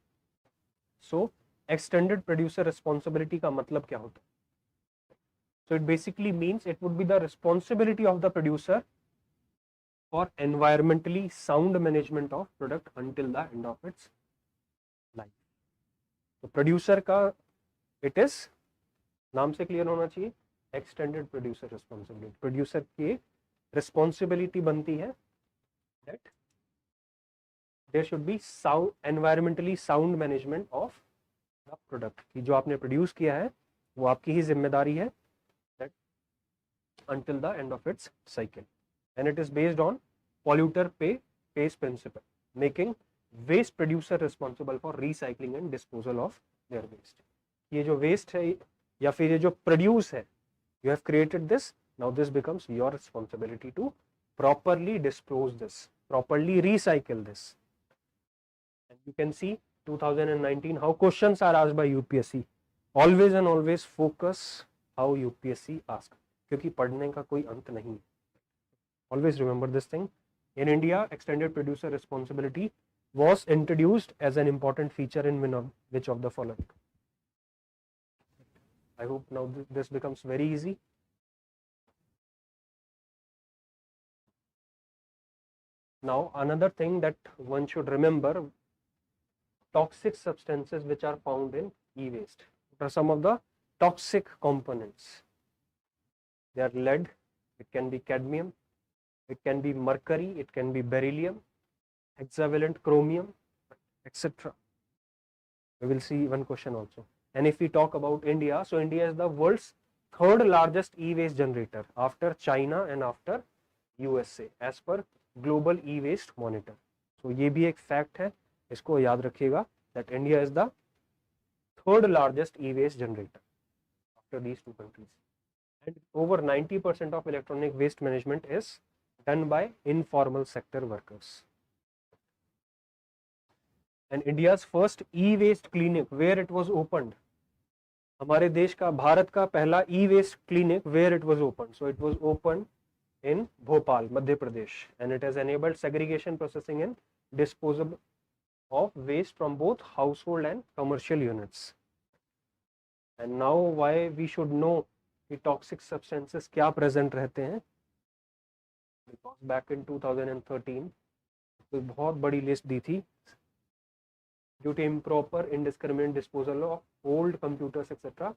So extended producer responsibility का मतलब क्या होता है? So it basically means it would be the responsibility of the producer for environmentally sound management of product until the end of its life. तो producer का it is नाम से clear होना चाहिए एक्सटेंडेड प्रोड्यूसर रिस्पॉन्सिबिलिटी. प्रोड्यूसर की responsibility बनती है that there should be sound, environmentally sound management of the product, कि जो आपने प्रोड्यूस किया है वो आपकी ही जिम्मेदारी है that until the end of its cycle, and it is based on polluter pays principle, making waste producer responsible for recycling and disposal of their waste. ये जो waste है या फिर ये जो produce है, you have created this, now this becomes your responsibility to properly dispose this, properly recycle this. And you can see 2019 how questions are asked by UPSC. Always and always focus how UPSC ask, क्योंकि पढ़ने का कोई अंत नहीं. Always remember this thing. In India, extended producer responsibility was introduced as an important feature in which of the following? I hope now this becomes very easy. Now another thing that one should remember, toxic substances which are found in e-waste. What are some of the toxic components? They are lead, it can be cadmium, it can be mercury, it can be beryllium, hexavalent chromium, etc. We will see one question also. And if we talk about India, so India is the world's third largest e-waste generator after China and after USA as per Global E-Waste Monitor. So ये भी एक fact है, इसको याद रखिएगा that India is the third largest e-waste generator after these two countries. And over 90% of electronic waste management is done by informal sector workers. And India's first e-waste clinic where it was opened, हमारे देश का भारत का पहला e-waste clinic where it was opened, so it was opened in Bhopal, Madhya Pradesh, and it has enabled segregation, processing and disposal of waste from both household and commercial units. And now why we should know कि toxic substances क्या present रहते हैं, because back in 2013 कोई बहुत बड़ी list दी थी, due to improper indiscriminate disposal of old computers etc,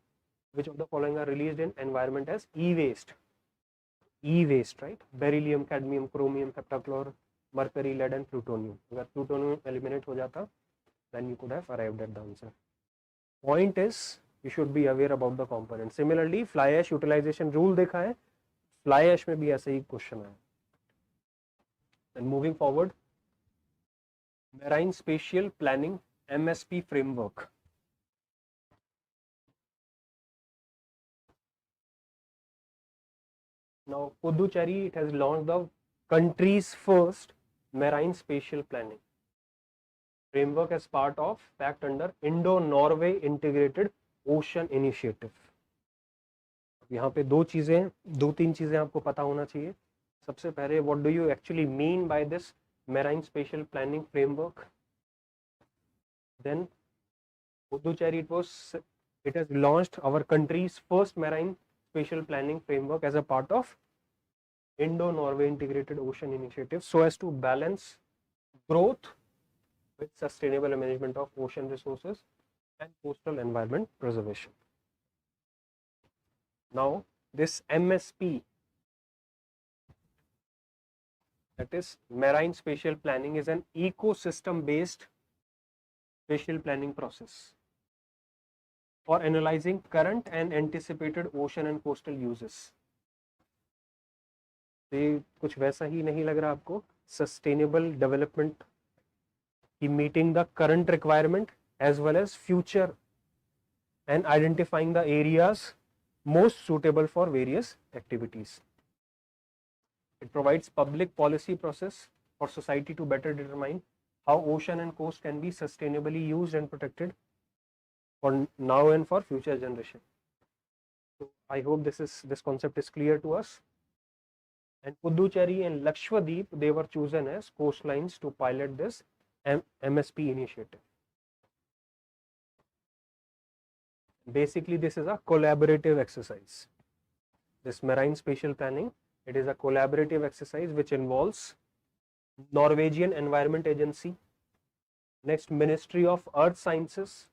which of the following are released in environment as e-waste? E-waste, right? Beryllium, cadmium, chromium, heptachlor, mercury, lead and plutonium. अगर plutonium eliminate हो जाता, then you could have arrived at the answer. Point is, you should be aware about the components. Similarly, fly ash utilization rule देखा है, fly ash में भी ऐसे ही question है. And moving forward, marine spatial planning MSP framework. Now, Puducherry, it has launched the country's first marine spatial planning framework as part of pact under Indo-Norway Integrated Ocean Initiative. यहाँ पे दो तीन चीजें आपको पता होना चाहिए. सबसे पहले, what do you actually mean by this marine spatial planning framework? Then Puducherry, it has launched our country's first marine spatial planning framework as a part of Indo-Norway Integrated Ocean Initiative so as to balance growth with sustainable management of ocean resources and coastal environment preservation. Now, this MSP, that is marine spatial planning, is an ecosystem based spatial planning process for analyzing current and anticipated ocean and coastal uses. ये कुछ वैसा ही नहीं लग रहा आपको? Sustainable development की meeting the current requirement as well as future and identifying the areas most suitable for various activities. It provides public policy process for society to better determine how ocean and coast can be sustainably used and protected for now and for future generation. So I hope this concept is clear to us. And Puducherry and Lakshadweep, they were chosen as coastlines to pilot this MSP initiative. Basically, this is a collaborative exercise. This marine spatial planning, it is a collaborative exercise which involves Norwegian Environment Agency, next Ministry of Earth Sciences,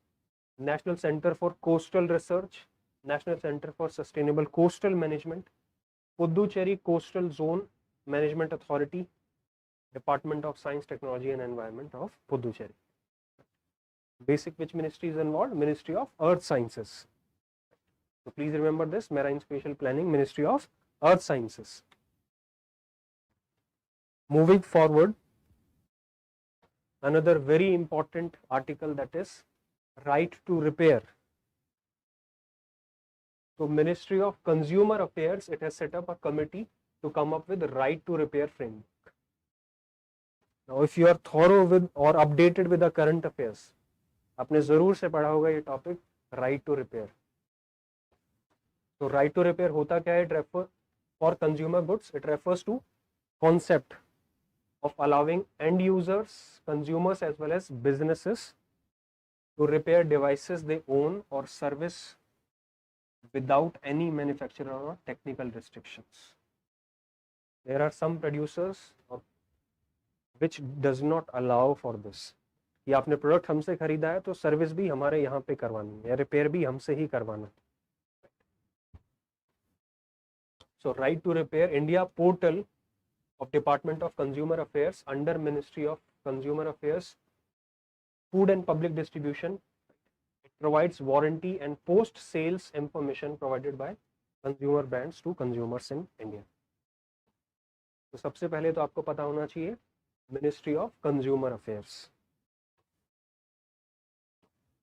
National Center for Coastal Research, National Center for Sustainable Coastal Management, Puducherry Coastal Zone Management Authority, Department of Science, Technology and Environment of Puducherry. Basic which ministry is involved? Ministry of Earth Sciences. So please remember this, Marine Spatial Planning, Ministry of Earth Sciences. Moving forward, another very important article, that is right to repair. So Ministry of Consumer Affairs, it has set up a committee to come up with right to repair framework. Now if you are thorough with or updated with the current affairs, आपने जरूर से पढ़ा होगा ये topic, right to repair. तो right to repair होता क्या है? It refer for consumer goods, it refers to concept of allowing end users, consumers as well as businesses to repair devices they own or service without any manufacturer or technical restrictions. There are some producers which does not allow for this. कि आपने product हमसे खरीदा है तो service भी हमारे यहाँ पे करवानी है, रिपेयर भी हमसे ही करवाना है. So right to repair, India portal of Department of Consumer Affairs under Ministry of Consumer Affairs, Food and Public Distribution. It provides warranty and post sales information provided by consumer brands to consumers in India. तो सबसे पहले तो आपको पता होना चाहिए Ministry of Consumer Affairs.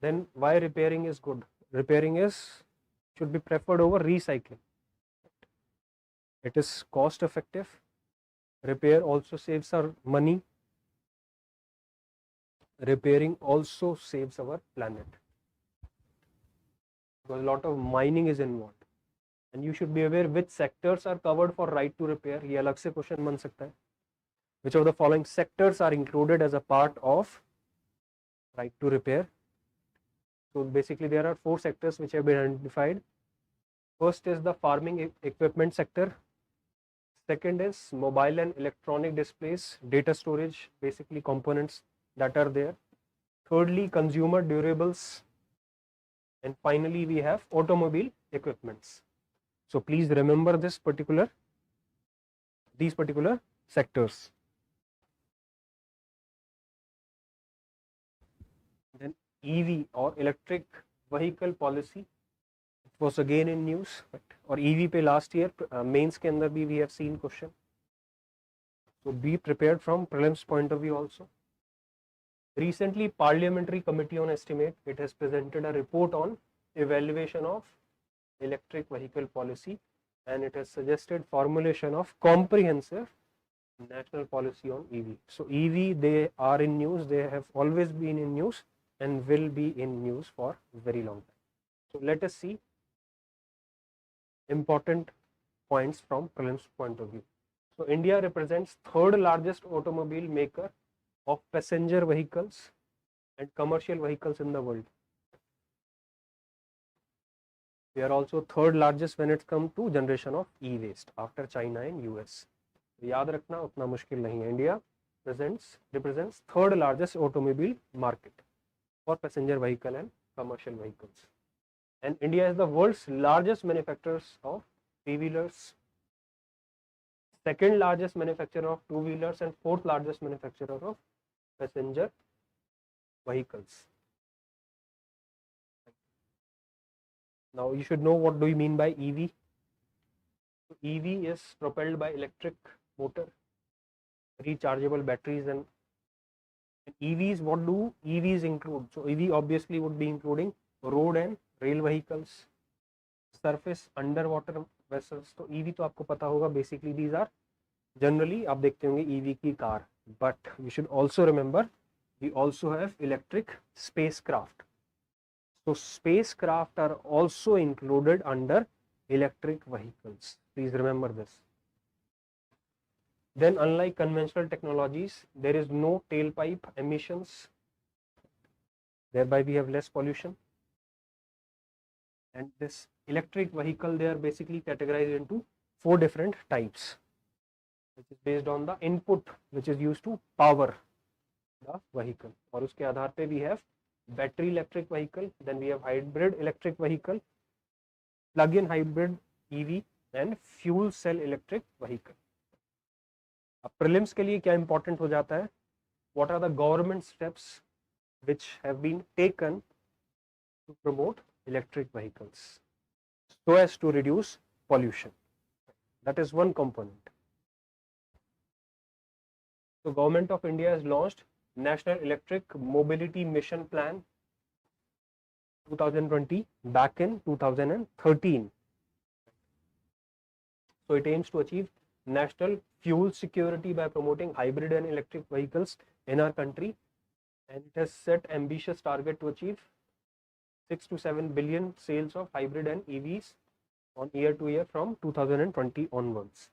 Then why repairing is good? Repairing should be preferred over recycling. It is cost effective. Repair also saves our money. Repairing also saves our planet. Because a lot of mining is involved. And you should be aware which sectors are covered for right to repair. ये अलग से question बन सकता है. Which of the following sectors are included as a part of right to repair? So basically there are 4 sectors which have been identified. First is the farming equipment sector. Second is mobile and electronic displays, data storage, basically components that are there. Thirdly, consumer durables. And finally, we have automobile equipments. So please remember these particular sectors. Then EV or electric vehicle policy, it was again in news. और EV पे last year mains के अंदर भी we have seen question. So be prepared from prelims point of view also. Recently, Parliamentary Committee on Estimate, it has presented a report on evaluation of electric vehicle policy, and it has suggested formulation of comprehensive national policy on EV. So EV, they are in news, they have always been in news and will be in news for very long time. So let us see important points from prelims point of view. So India represents third largest automobile maker of passenger vehicles and commercial vehicles in the world. We are also third largest when it comes to generation of e-waste after China and US. याद रखना उतना मुश्किल नहीं है. India represents third largest automobile market for passenger vehicle and commercial vehicles. And India is the world's largest manufacturers of three-wheelers, second largest manufacturer of two-wheelers, and fourth largest manufacturer of passenger vehicles. Now you should know what do you mean by EV. So EV is propelled by electric motor, rechargeable batteries, and EVs, what do EVs include? So EV obviously would be including road and rail vehicles, surface underwater vessels. तो EV तो आपको पता होगा, basically these are generally आप देखते होंगे EV की car, but you should also remember we also have electric spacecraft. So spacecraft are also included under electric vehicles. Please remember this. Then unlike conventional technologies, there is no tailpipe emissions. Thereby we have less pollution. And this electric vehicle, they are basically categorized into 4 different types, which is based on the input which is used to power the vehicle. और उसके आधार पे we have battery electric vehicle, then we have hybrid electric vehicle, plug-in hybrid EV, and fuel cell electric vehicle. अब prelims के लिए क्या important हो जाता है, what are the government steps which have been taken to promote electric vehicles so as to reduce pollution. That is one component. So Government of India has launched National Electric Mobility Mission Plan 2020 back in 2013. So it aims to achieve national fuel security by promoting hybrid and electric vehicles in our country, and it has set ambitious target to achieve 6 to 7 billion sales of hybrid and EVs on year to year from 2020 onwards.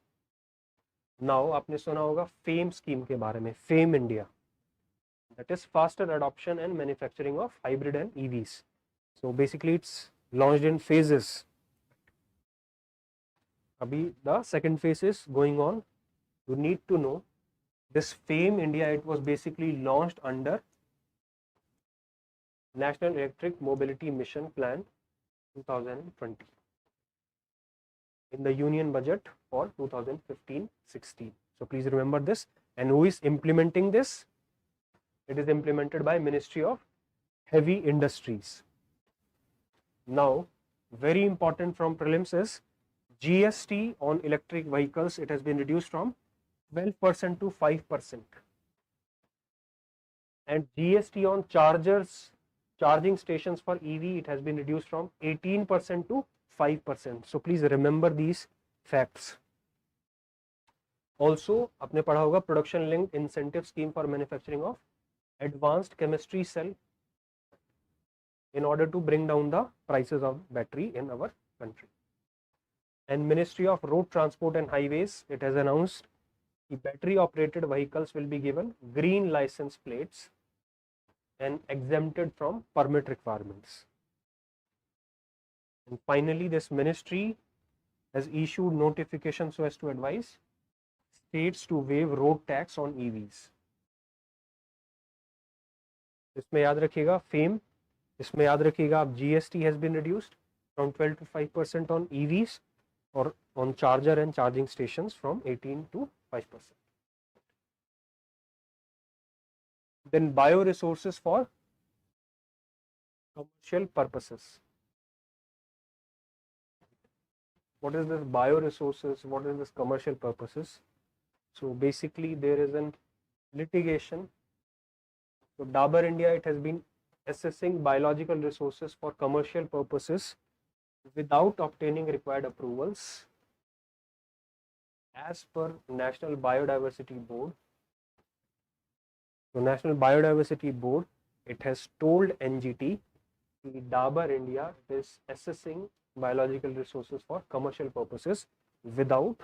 Now आपने सुना होगा FAME scheme के बारे में, FAME India, that is faster adoption and manufacturing of hybrid and EVs. So basically it's launched in phases. Abhi the second phase is going on. You need to know this FAME India, it was basically launched under National Electric Mobility Mission Plan 2020 in the Union Budget for 2015-16. So please remember this. And who is implementing this? It is implemented by Ministry of Heavy Industries. Now, very important from prelims is GST on electric vehicles. It has been reduced from 12% to 5%. And GST on charging stations for EV, it has been reduced from 18% to 5%. So please remember these facts. Also, आपने पढ़ा होगा Production Linked Incentive Scheme for manufacturing of advanced chemistry cell in order to bring down the prices of battery in our country. And Ministry of Road Transport and Highways, it has announced that battery operated vehicles will be given green license plates and exempted from permit requirements. And finally, this ministry has issued notification so as to advise states to waive road tax on EVs. इसमें याद रखिएगा FAME, इसमें याद रखिएगा आप GST has been reduced from 12 to 5% on EVs or on charger and charging stations from 18 to 5%. Then bioresources for commercial purposes. What is this bioresources? What is this commercial purposes? So basically there is an litigation. So Dabur India, it has been assessing biological resources for commercial purposes without obtaining required approvals as per National Biodiversity Board. So National Biodiversity Board, it has told NGT that Dabur India is assessing biological resources for commercial purposes without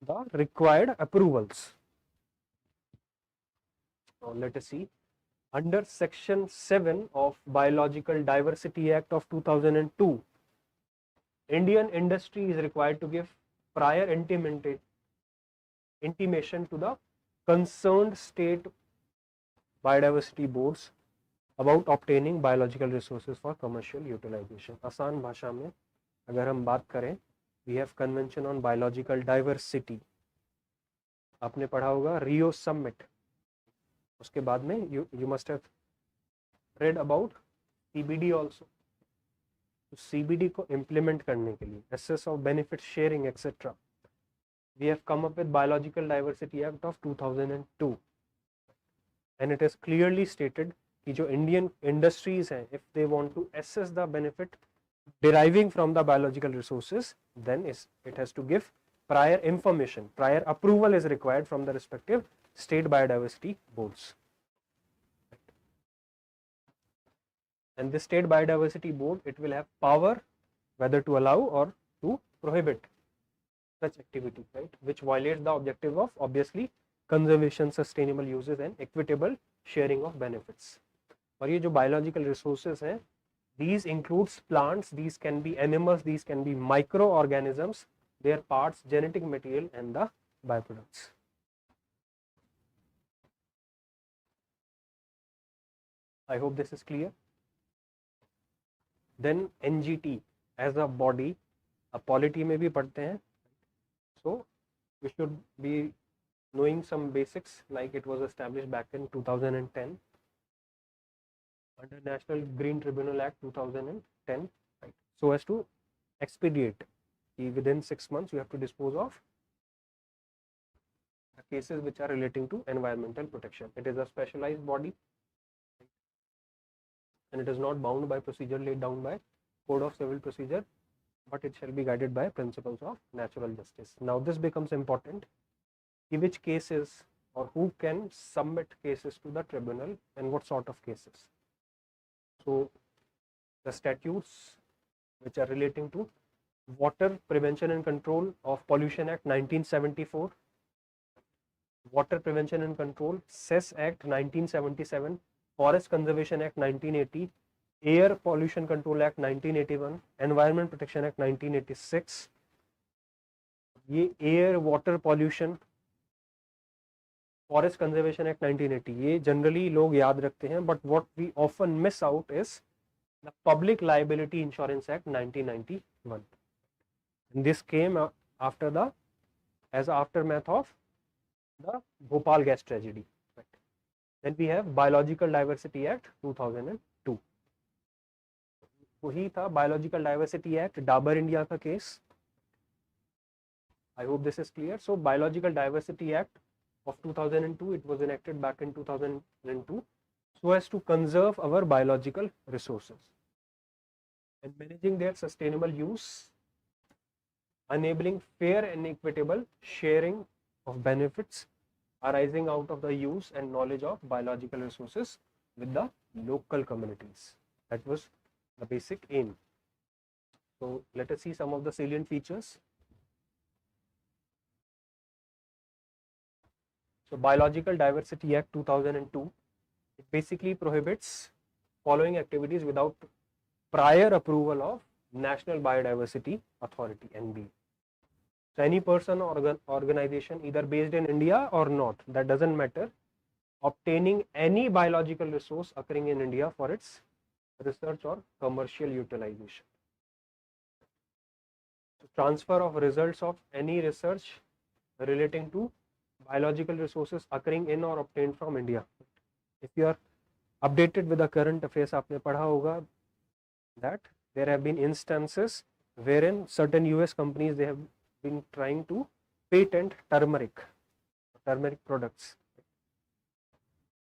the required approvals. Now let us see. Under Section 7 of Biological Diversity Act of 2002, Indian industry is required to give prior intimation to the concerned state biodiversity boards about obtaining biological resources for commercial utilization. आसान भाषा में अगर हम बात करें, we have Convention on Biological Diversity. आपने पढ़ा होगा Rio Summit. उसके बाद में you must have read about CBD also. तो CBD को implement करने के लिए assess of benefit sharing etc. We have come up with Biological Diversity Act of 2002, and it is clearly stated कि जो Indian industries हैं, if they want to assess the benefit deriving from the biological resources, then it has to give prior information, prior approval is required from the respective state biodiversity boards. And the state biodiversity board, it will have power whether to allow or to prohibit such activity, right, which violates the objective of obviously conservation, sustainable uses and equitable sharing of benefits. और ये जो biological resources हैं, these includes plants, these can be animals, these can be microorganisms, their parts, genetic material and the byproducts. I hope this is clear. Then NGT as a body, a polity में भी पढ़ते हैं, so we should be knowing some basics, like it was established back in 2010 under National Green Tribunal Act 2010, right? So as to expedite, within 6 months you have to dispose of the cases which are relating to environmental protection. It is a specialized body, and it is not bound by procedure laid down by Code of Civil Procedure, but it shall be guided by principles of natural justice. Now this becomes important, which cases or who can submit cases to the tribunal and what sort of cases. So the statutes which are relating to Water Prevention and Control of Pollution Act 1974, Water Prevention and Control Cess Act 1977, Forest Conservation Act 1980, Air Pollution Control Act 1981, Environment Protection Act 1986. ये air water pollution forest conservation act 1980, ये generally लोग याद रखते हैं, but what we often miss out is the public liability insurance act 1991. This came after the as aftermath of the Bhopal gas tragedy. Right. Then we have Biological Diversity Act 2002. वही था Biological Diversity Act, Dabur India का case. I hope this is clear. So Biological Diversity Act of 2002, it was enacted back in 2002 so as to conserve our biological resources and managing their sustainable use, enabling fair and equitable sharing of benefits arising out of the use and knowledge of biological resources with the local communities. That was the basic aim. So let us see some of the salient features. So Biological Diversity Act 2002, it basically prohibits following activities without prior approval of National Biodiversity Authority, NB. So any person or organization, either based in India or not, that doesn't matter, obtaining any biological resource occurring in India for its research or commercial utilization. So transfer of results of any research relating to biological resources occurring in or obtained from India. If you are updated with the current affairs, आपने पढ़ा होगा that there have been instances wherein certain US companies, they have been trying to patent turmeric products.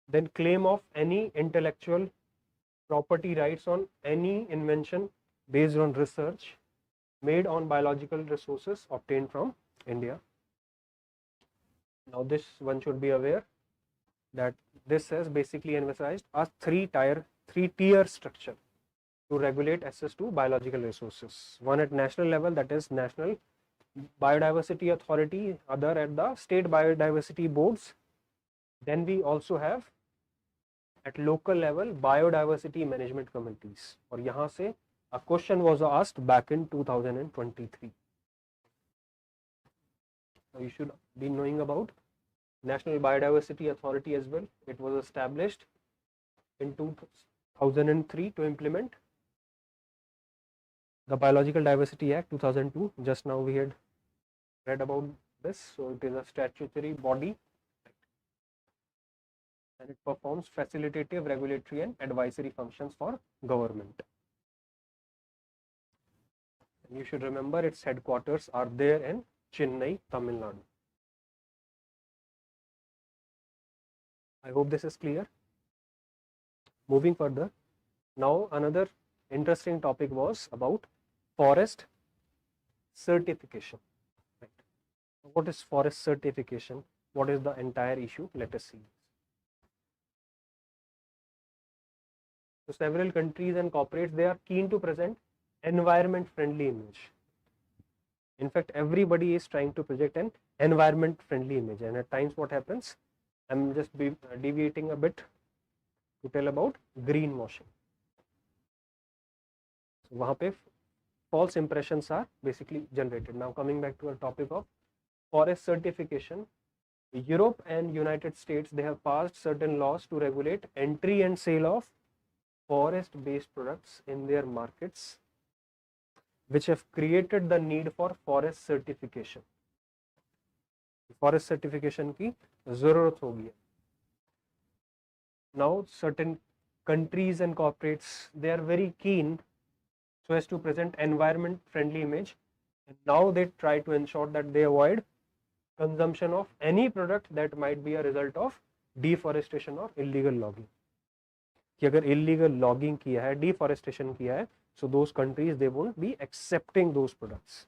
Then claim of any intellectual property rights on any invention based on research made on biological resources obtained from India. Now this one should be aware that this has basically emphasized a three-tier structure to regulate access to biological resources. One at national level, that is National Biodiversity Authority, other at the state biodiversity boards. Then we also have at local level biodiversity management committees. और यहाँ से a question was asked back in 2023. So you should be knowing about National Biodiversity Authority as well. It was established in 2003 to implement the Biological Diversity Act 2002. Just now we had read about this. So it is a statutory body and it performs facilitative, regulatory and advisory functions for government. And you should remember its headquarters are there in Chennai, Tamil Nadu. I hope this is clear. Moving further, now another interesting topic was about forest certification. Right. What is forest certification? What is the entire issue? Let us see. So several countries and corporates, they are keen to present environment friendly image. In fact, everybody is trying to project an environment friendly image, and at times what happens, I'm just deviating a bit to tell about greenwashing. So वहाँ पे false impressions are basically generated. Now coming back to our topic of forest certification, Europe and United States, they have passed certain laws to regulate entry and sale of forest-based products in their markets, which have created the need for forest certification. Forest certification की जरूरत होगी. Now certain countries and corporates, they are very keen so as to present environment friendly image, and now they try to ensure that they avoid consumption of any product that might be a result of deforestation or illegal logging. कि अगर illegal logging किया है, deforestation किया है, so those countries they won't be accepting those products.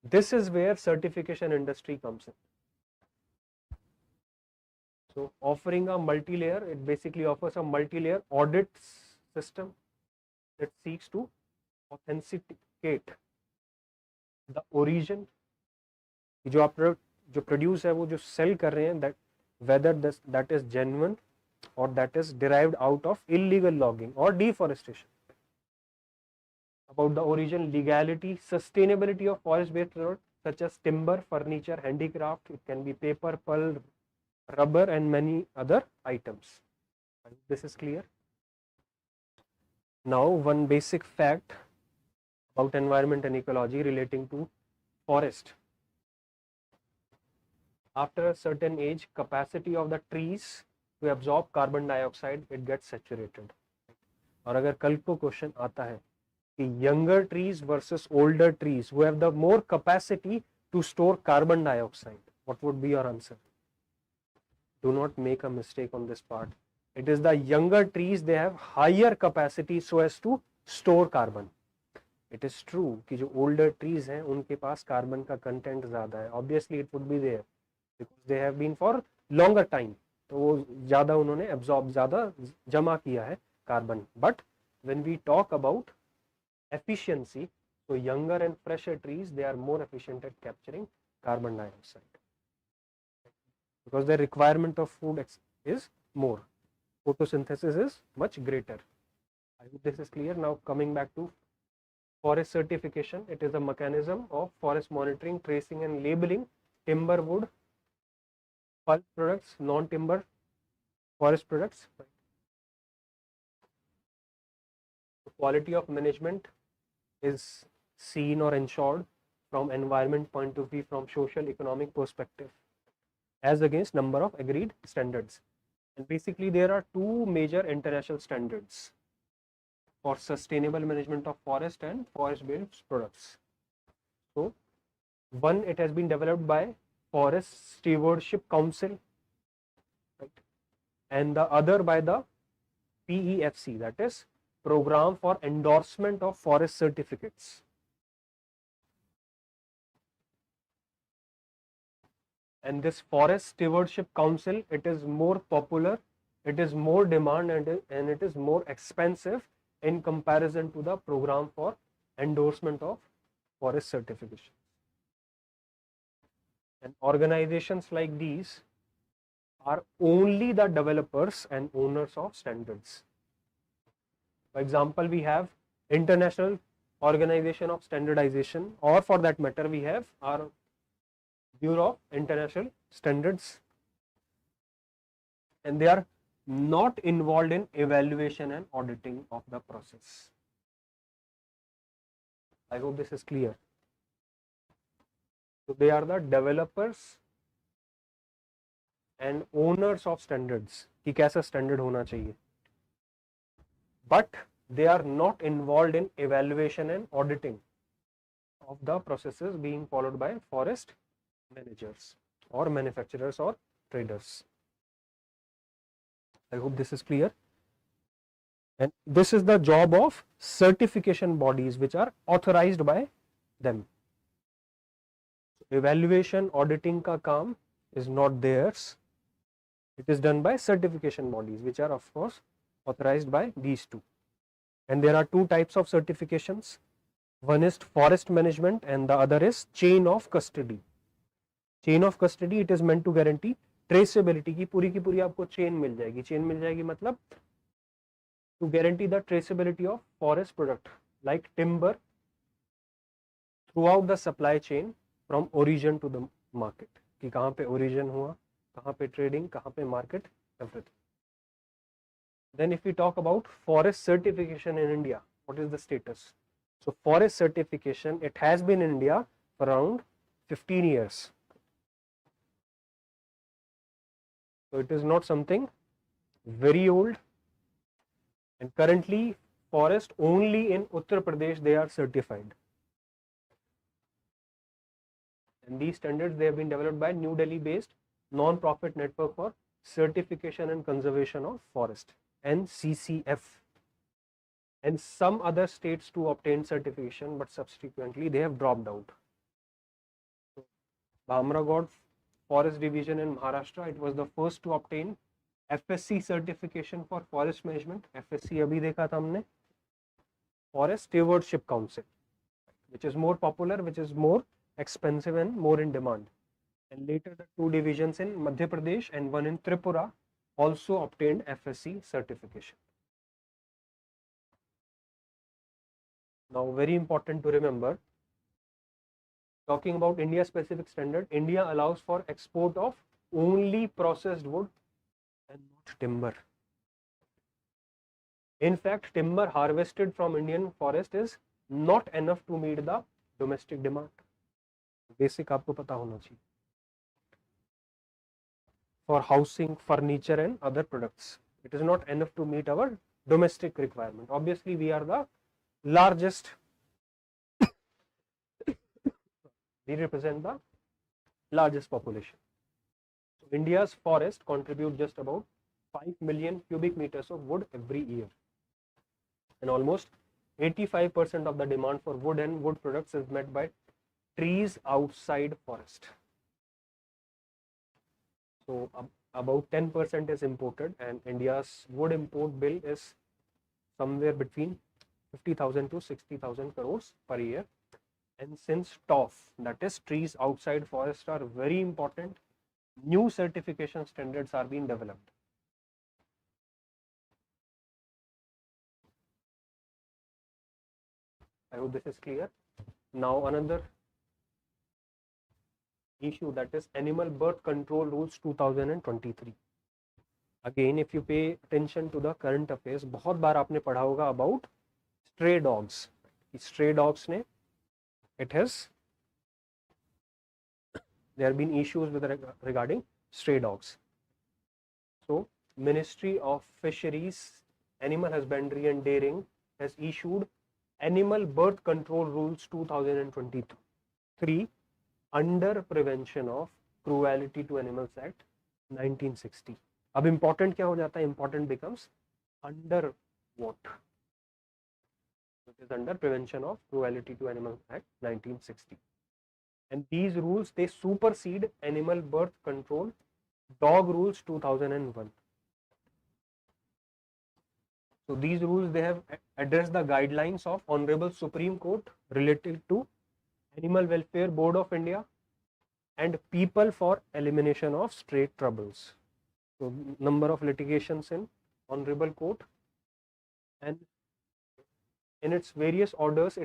This is where certification industry comes in. So offering a multi-layer, it basically offers a multi-layer audit system that seeks to authenticate the origin. जो आप जो produce है वो जो sell कर रहे हैं, that whether that is genuine or that is derived out of illegal logging or deforestation. About the origin, legality, sustainability of forest-based products such as timber, furniture, handicraft. It can be paper, pulp, rubber, and many other items. This is clear. Now, one basic fact about environment and ecology relating to forest. After a certain age, capacity of the trees to absorb carbon dioxide, it gets saturated. और अगर कल को question आता है कि younger trees versus older trees who have the more capacity to store carbon dioxide, what would be your answer? Do not make a mistake on this part. It is the younger trees, they have higher capacity so as to store carbon. It is true कि जो older trees हैं उनके पास carbon का content ज़्यादा है. Obviously it would be there because they have been for longer time. तो वो ज़्यादा उन्होंने absorb ज़्यादा जमा किया है carbon. But when we talk about efficiency, so younger and fresher trees, they are more efficient at capturing carbon dioxide because the requirement of food is more. Photosynthesis is much greater. I hope this is clear. Now coming back to forest certification, it is a mechanism of forest monitoring, tracing and labeling timber, wood, pulp products, non-timber forest products. The quality of management is seen or ensured from environment point of view, from social economic perspective, as against number of agreed standards. And basically there are two major international standards for sustainable management of forest and forest-based products. So one, it has been developed by Forest Stewardship Council, right? And the other by the PEFC, that is Program for Endorsement of Forest Certificates. And this Forest Stewardship Council, it is more popular, it is more demand, and it is more expensive in comparison to the Program for Endorsement of Forest Certification. And organizations like these are only the developers and owners of standards. For example, we have International Organization of Standardization, or for that matter we have our Bureau of International Standards, and they are not involved in evaluation and auditing of the process. I hope this is clear. So they are the developers and owners of standards कि कैसा standard होना चाहिए, but they are not involved in evaluation and auditing of the processes being followed by forest managers or manufacturers or traders. I hope this is clear. And this is the job of certification bodies which are authorized by them. Evaluation, auditing का काम is not theirs. It is done by certification bodies which are of course authorized by these two. And there are two types of certifications. One is forest management and the other is chain of custody. Chain of custody, it is meant to guarantee traceability की पूरी आपको chain मिल जाएगी. Chain मिल जाएगी मतलब to guarantee the traceability of forest product like timber throughout the supply chain from origin to the market. कि कहाँ पे origin हुआ, कहाँ पे trading, कहाँ पे market, everything. Then if we talk about forest certification in India, what is the status? So forest certification, it has been in India for around 15 years. So it is not something very old, and currently forest only in Uttar Pradesh they are certified. And these standards, they have been developed by New Delhi based non-profit network for certification and conservation of forest, NCCF. And some other states to obtain certification, but subsequently they have dropped out. So, Bhamragod Forest Division in Maharashtra, it was the first to obtain FSC certification for forest management. FSC abhi dekha tha humne. Forest Stewardship Council, which is more popular, which is more expensive and more in demand. And later the two divisions in Madhya Pradesh and one in Tripura also obtained FSC certification. Now, very important to remember, talking about India specific standard, India allows for export of only processed wood and not timber. In fact, timber harvested from Indian forest is not enough to meet the domestic demand. Basic आपको पता होना चाहिए. For housing, furniture and other products, it is not enough to meet our domestic requirement. Obviously, we are the largest, we represent the largest population. So India's forest contribute just about 5 million cubic meters of wood every year, and almost 85% of the demand for wood and wood products is met by trees outside forest. So about 10% is imported, and India's wood import bill is somewhere between 50,000 to 60,000 crores per year. And since TOF, that is trees outside forest, are very important, new certification standards are being developed. I hope this is clear. Now another issue, that is animal birth control rules 2023. Again, if you pay attention to the current affairs, बहुत बार आपने पढ़ा होगा about stray dogs. Stray dogs ने, there have been issues with regarding stray dogs. So Ministry of Fisheries, Animal Husbandry and Dairying has issued Animal Birth Control Rules 2023 under Prevention of Cruelty to Animals Act 1960. अब important क्या हो जाता है? Important becomes under what? It is under Prevention of Cruelty to Animals Act 1960. And these rules, they supersede Animal Birth Control Dog Rules 2001. So these rules, they have addressed the guidelines of Honorable Supreme Court related to Animal Welfare Board of India and People for Elimination of Stray Troubles. So number of litigations in Honorable Court, and in its various orders,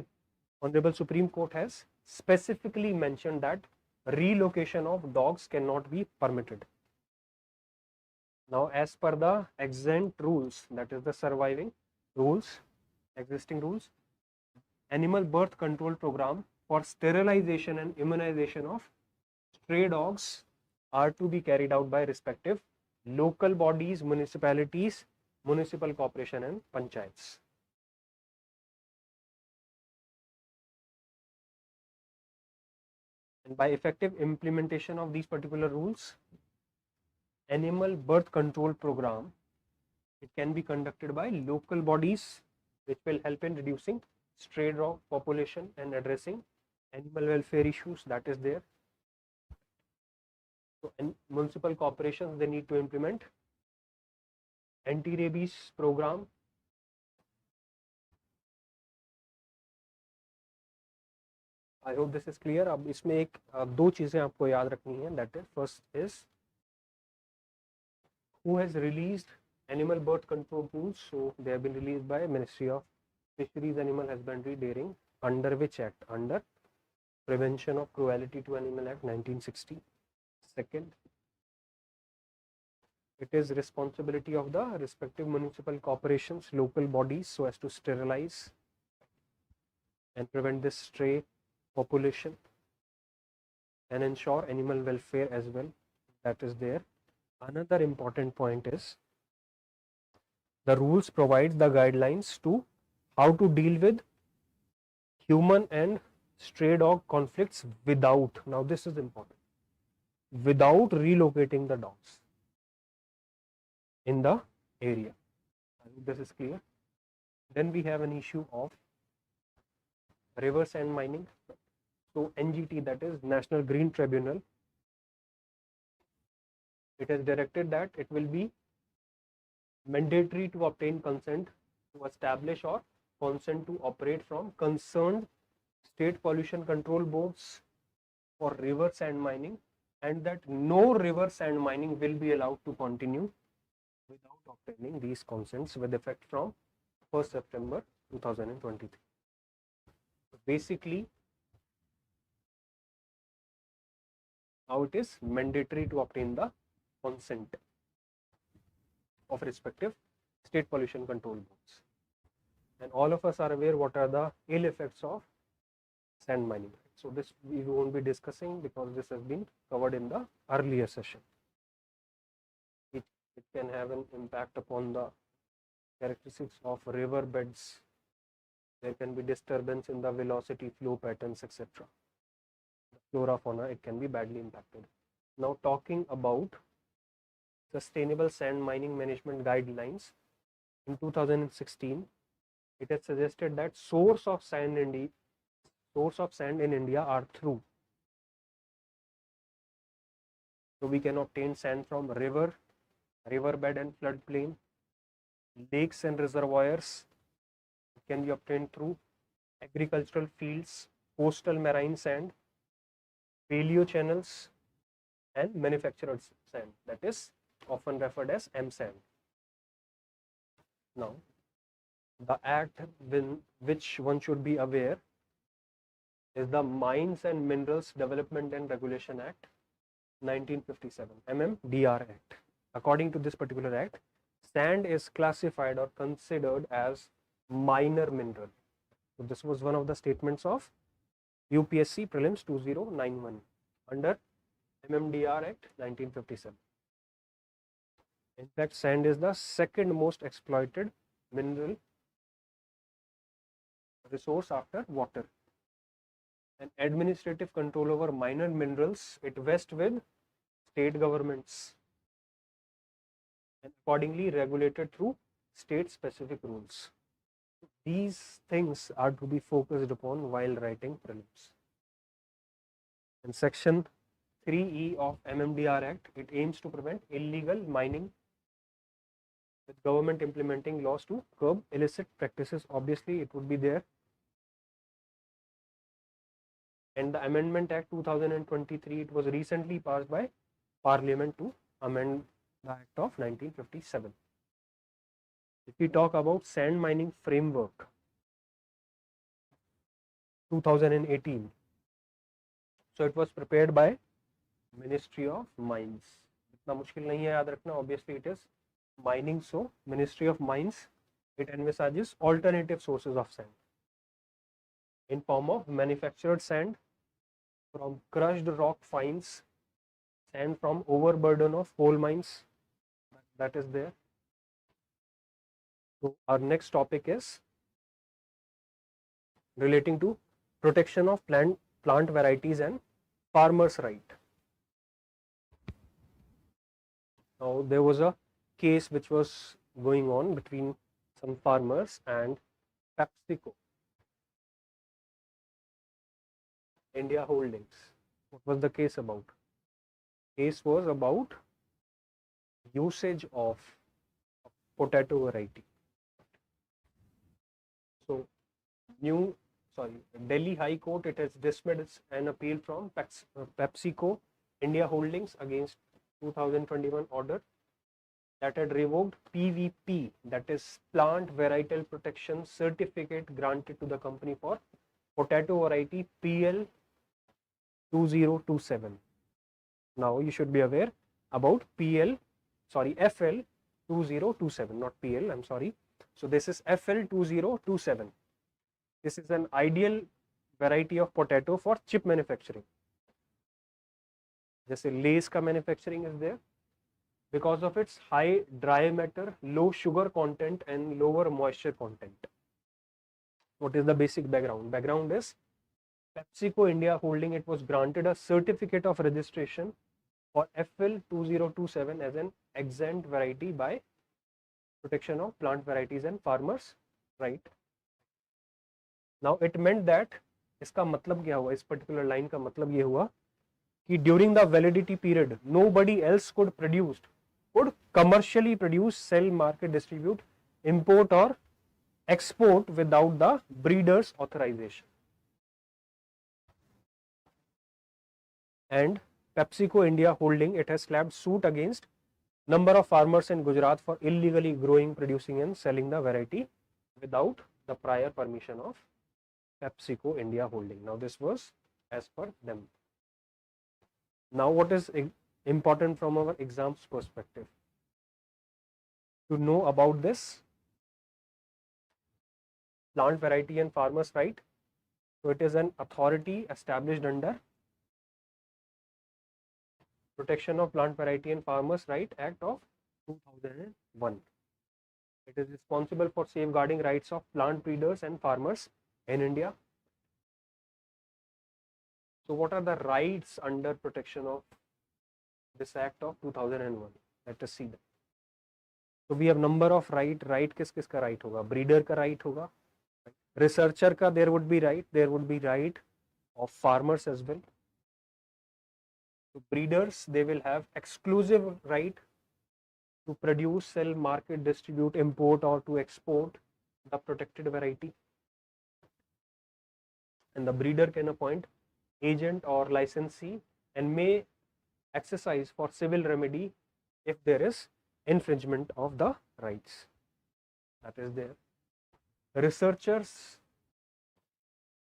Honorable Supreme Court has specifically mentioned that relocation of dogs cannot be permitted. Now, as per the exempt rules, that is the surviving rules, existing rules, animal birth control program for sterilization and immunization of stray dogs are to be carried out by respective local bodies, municipalities, municipal corporation and panchayats. And by effective implementation of these particular rules, animal birth control program, it can be conducted by local bodies, which will help in reducing stray dog population and addressing animal welfare issues that is there. So, and municipal corporations, they need to implement anti-rabies program, I hope this is clear. अब इसमें एक दो चीजें आपको याद रखनी है, that is, first is who has released animal birth control rules. So they have been released by Ministry of Fisheries, Animal Husbandry, Dairying, under which act? Under Prevention of Cruelty to Animal Act 1960. Second, it is responsibility of the respective municipal corporations, local bodies, so as to sterilize and prevent this stray population. and ensure animal welfare as well. That is there. Another important point is the rules provide the guidelines to how to deal with human and stray dog conflicts without, now this is important, without relocating the dogs in the area. I hope this is clear. Then we have an issue of river sand mining. So NGT, that is National Green Tribunal, it has directed that it will be mandatory to obtain consent to establish or consent to operate from concerned state pollution control boards for river sand mining, and that no river sand mining will be allowed to continue without obtaining these consents with effect from 1st September 2023. So basically, now it is mandatory to obtain the consent of respective state pollution control boards. And all of us are aware what are the ill effects of sand mining. So this we won't be discussing because this has been covered in the earlier session. It can have an impact upon the characteristics of river beds. There can be disturbance in the velocity, flow patterns, etc. The flora, fauna, it can be badly impacted. Now talking about sustainable sand mining management guidelines, in 2016, it has suggested that source of sand in India are through. So we can obtain sand from riverbed and floodplain, lakes and reservoirs. It can be obtained through agricultural fields, coastal marine sand, paleo channels, and manufactured sand, that is often referred as M sand. Now, the act which one should be aware is the Mines and Minerals Development and Regulation Act 1957, MMDR Act. According to this particular act, sand is classified or considered as minor mineral. So this was one of the statements of UPSC Prelims 2091 under MMDR Act 1957. In fact, sand is the second most exploited mineral resource after water. And administrative control over minor minerals, it vests with state governments and accordingly regulated through state specific rules. These things are to be focused upon while writing prelims. In section 3E of MMDR Act, it aims to prevent illegal mining with government implementing laws to curb illicit practices. Obviously, it would be there. And the Amendment Act 2023, it was recently passed by Parliament to amend the Act of 1957. If we talk about Sand Mining Framework 2018, so it was prepared by Ministry of Mines. इतना मुश्किल नहीं है याद रखना. Obviously, it is mining. So, Ministry of Mines, it envisages alternative sources of sand in form of manufactured sand from crushed rock fines, sand from overburden of coal mines, that is there. So our next topic is relating to protection of plant varieties and farmers' right. Now there was a case which was going on between some farmers and PepsiCo, India Holdings. What was the case about? Case was about usage of potato variety. So Delhi High Court, it has dismissed an appeal from PepsiCo India Holdings against 2021 order that had revoked PVP, that is Plant Varietal Protection Certificate granted to the company for potato variety PL 2027. Now you should be aware about FL 2027, not PL, I'm sorry. So this is FL 2027. This is an ideal variety of potato for chip manufacturing. जैसे लेस का manufacturing is there because of its high dry matter, low sugar content and lower moisture content. What is the basic background? Background is PepsiCo India Holding, it was granted a certificate of registration for FL 2027 as an exempt variety by Protection of Plant Varieties and Farmers Right. Now it meant that, इसका मतलब क्या हुआ, इस particular line का मतलब ये हुआ कि during the validity period nobody else could commercially produce, sell, market, distribute, import or export without the breeder's authorization. And PepsiCo India Holding, it has slapped suit against number of farmers in Gujarat for illegally growing, producing and selling the variety without the prior permission of PepsiCo India Holding. Now this was as per them. Now what is important from our exams perspective to know about this plant variety and farmers right? So it is an authority established under Protection of Plant Variety and Farmers Right Act of 2001. It is responsible for safeguarding rights of plant breeders and farmers in India. So what are the rights under protection of this act of 2001? Let us see that. So we have number of right किसका right होगा? Breeder का right होगा, researcher का there would be right of farmers as well. So breeders, they will have exclusive right to produce, sell, market, distribute, import or to export the protected variety. And the breeder can appoint agent or licensee and may exercise for civil remedy if there is infringement of the rights. That is there. Researchers,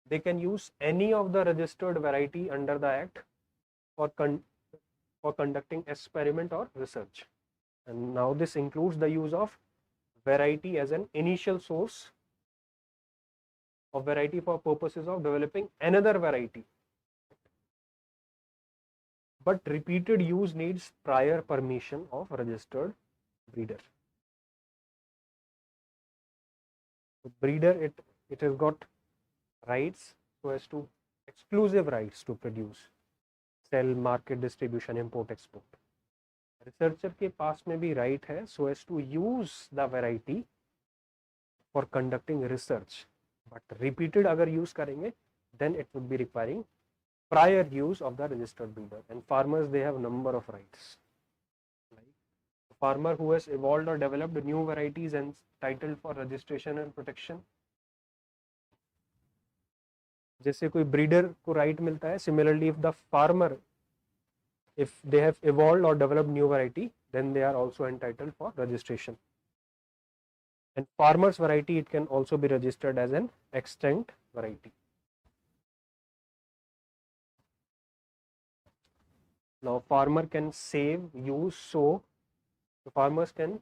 they can use any of the registered variety under the act for conducting experiment or research. And now this includes the use of variety as an initial source of variety for purposes of developing another variety. But repeated use needs prior permission of registered breeder. So breeder, it has got rights so as to exclusive rights to produce, sell, market, distribution, import, export. Researcher के पास में भी right है so as to use the variety for conducting research. But repeated अगर use करेंगे, then it would be requiring prior use of the registered breeder. And farmers, they have number of rights. Like a farmer who has evolved or developed new varieties and entitled for registration and protection. जैसे कोई breeder को right मिलता है, similarly if the farmer, if they have evolved or developed new variety, then they are also entitled for registration. And farmers variety, it can also be registered as an extinct variety. Now farmer can save, use, sow. So farmers can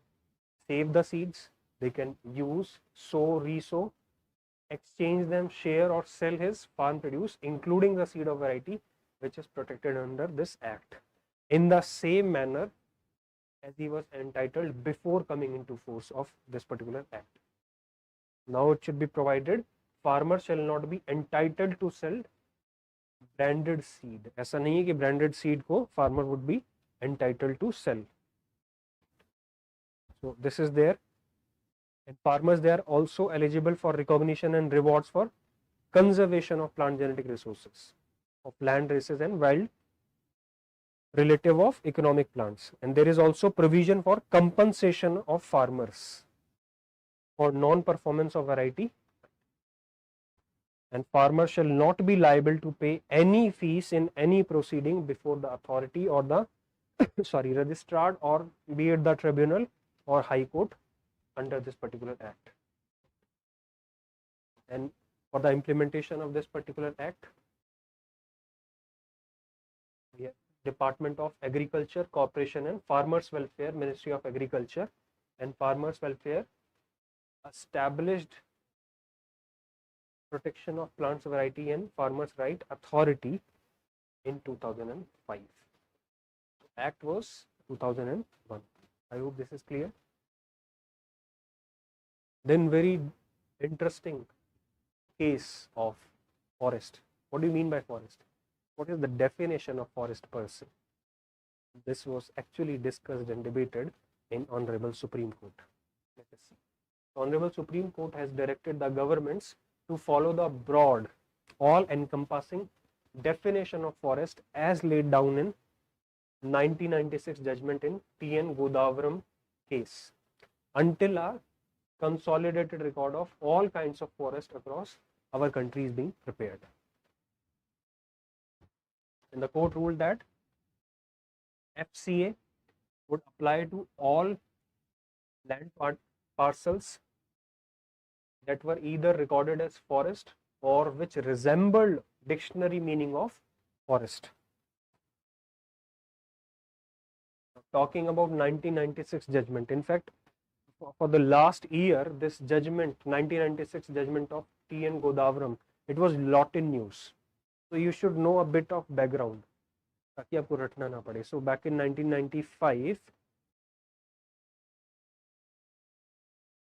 save the seeds, they can use, sow, resow, exchange them, share or sell his farm produce, including the seed of variety which is protected under this act, in the same manner as he was entitled before coming into force of this particular act. Now it should be provided, farmer shall not be entitled to sell branded seed. ऐसा नहीं है कि branded seed को farmer would be entitled to sell. So this is there. And farmers, they are also eligible for recognition and rewards for conservation of plant genetic resources of land races and wild relative of economic plants. And there is also provision for compensation of farmers for non-performance of variety. And farmers shall not be liable to pay any fees in any proceeding before the authority or the registrar, or be it the tribunal or high court, under this particular act. And for the implementation of this particular act, we have Department of Agriculture, Cooperation and Farmers Welfare, Ministry of Agriculture and Farmers Welfare established Protection of Plants Variety and Farmers Right Authority in 2005. act was 2001. I hope this is clear. Then very interesting case of forest. What do you mean by forest? What is the definition of forest per se? This was actually discussed and debated in Honorable Supreme Court. Let us see. Honorable Supreme Court has directed the governments to follow the broad, all-encompassing definition of forest as laid down in 1996 judgment in T.N. Godavaram case until a consolidated record of all kinds of forest across our country is being prepared. And the court ruled that FCA would apply to all land parcels that were either recorded as forest or which resembled dictionary meaning of forest. Talking about 1996 judgment, in fact, for the last year, this judgment, 1996 judgment of T.N. Godavaram, it was lot in news. So you should know a bit of background ताकि आपको रटना ना पड़े. So back in 1995,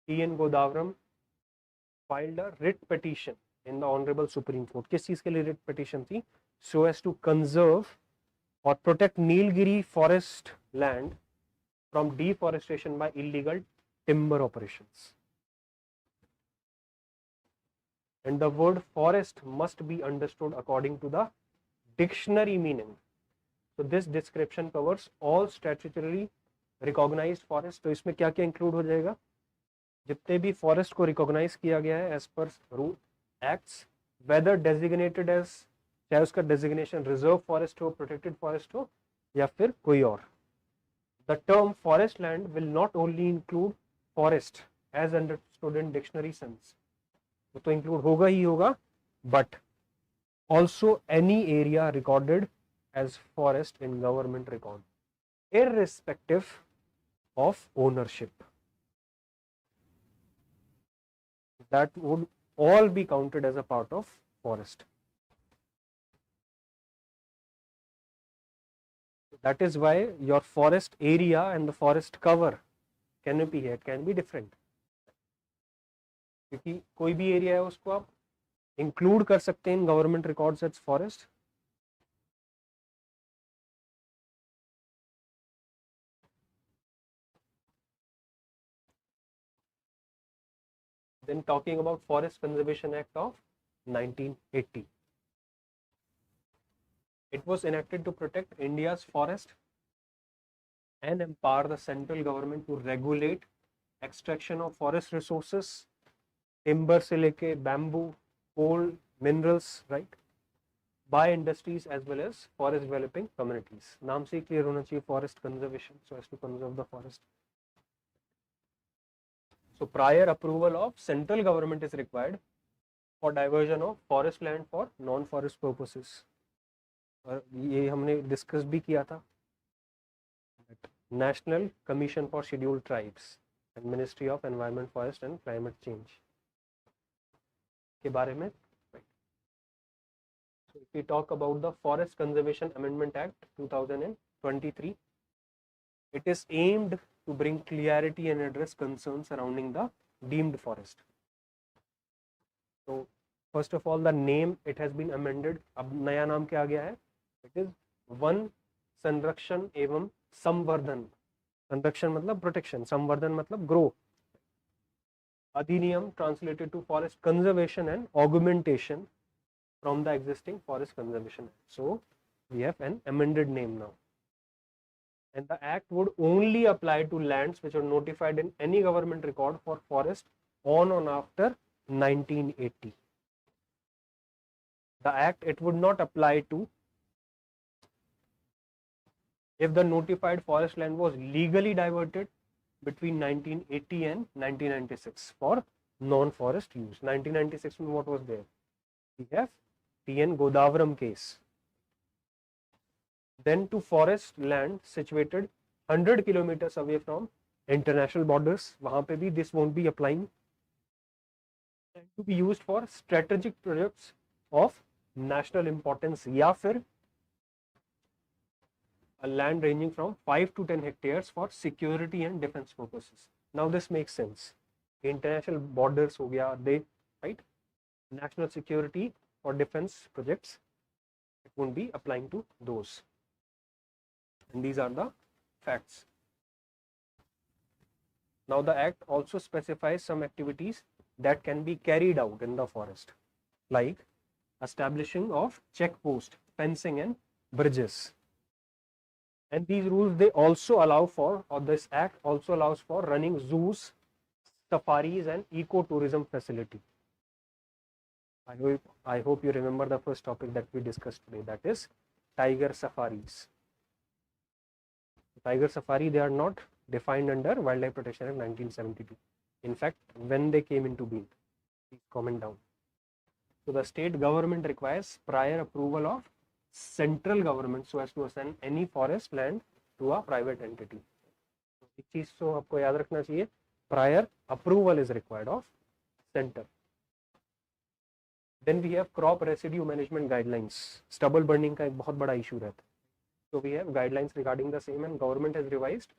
T.N. Godavaram filed a writ petition in the Honorable Supreme Court. किस चीज के लिए writ petition थी? So as to conserve or protect Nilgiri forest land from deforestation by illegal timber operations. And the word forest must be understood according to the dictionary meaning. So this description covers all statutorily recognized forest. तो इसमें क्या क्या include हो जाएगा? जितने भी forest को recognize किया गया है as per rule acts, whether designated as, चाहे उसका designation reserve forest हो, protected forest हो या फिर कोई और. The term forest land will not only include forest as understood in dictionary sense, वो तो include होगा ही होगा, but also any area recorded as forest in government record, irrespective of ownership. That would all be counted as a part of forest. That is why your forest area and the forest cover canopy here can be different. क्योंकि कोई भी area है उसको आप include कर सकते हैं in government records as forest. Then talking about Forest Conservation Act of 1980. It was enacted to protect India's forest and empower the central government to regulate extraction of forest resources, timber से लेके bamboo, coal, minerals, right, by industries as well as forest developing communities. नाम से ही clear होना चाहिए forest conservation, so as to conserve the forest. So prior approval of central government is required for diversion of forest land for non-forest purposes. और ये हमने discuss भी किया था. National Commission for Scheduled Tribes and Ministry of Environment, Forest and Climate Change के बारे में. So if we talk about the Forest Conservation Amendment Act 2023, it is aimed to bring clarity and address concerns surrounding the deemed forest. So first of all, the name, it has been amended. अब नया नाम क्या आ गया है? It is one संरक्षण एवं संवर्धन. संरक्षण मतलब प्रोटेक्शन, संवर्धन मतलब ग्रो. अधिनियम translated to forest conservation and augmentation from the existing Forest Conservation Act. So we have an amended name now. And the act would only apply to lands which are notified in any government record for forest on or after 1980. The act, it would not apply to if the notified forest land was legally diverted between 1980 and 1996 for non-forest use. 1996 what was there? We have T.N. Godavaram case. Then to forest land situated 100 kilometers away from international borders, वहाँ पे भी this won't be applying. And to be used for strategic projects of national importance या फिर a land ranging from 5 to 10 hectares for security and defense purposes. Now this makes sense. International borders ho gaya, they, right? National security or defense projects, it won't be applying to those. And these are the facts. Now the act also specifies some activities that can be carried out in the forest, like establishing of checkpost, fencing and bridges. And these rules, they also allow for, or this act also allows for running zoos, safaris and ecotourism facility. I hope you remember the first topic that we discussed today, that is tiger safaris. Tiger safari, they are not defined under Wildlife Protection Act 1972. In fact, when they came into being, please comment down. So the state government requires prior approval of central government so as to assign any forest land to a private entity. एक चीज तो आपको याद रखना चाहिए, prior approval is required of center. Then we have crop residue management guidelines. Stubble burning का एक बहुत बड़ा issue रहता है. So we have guidelines regarding the same, and government has revised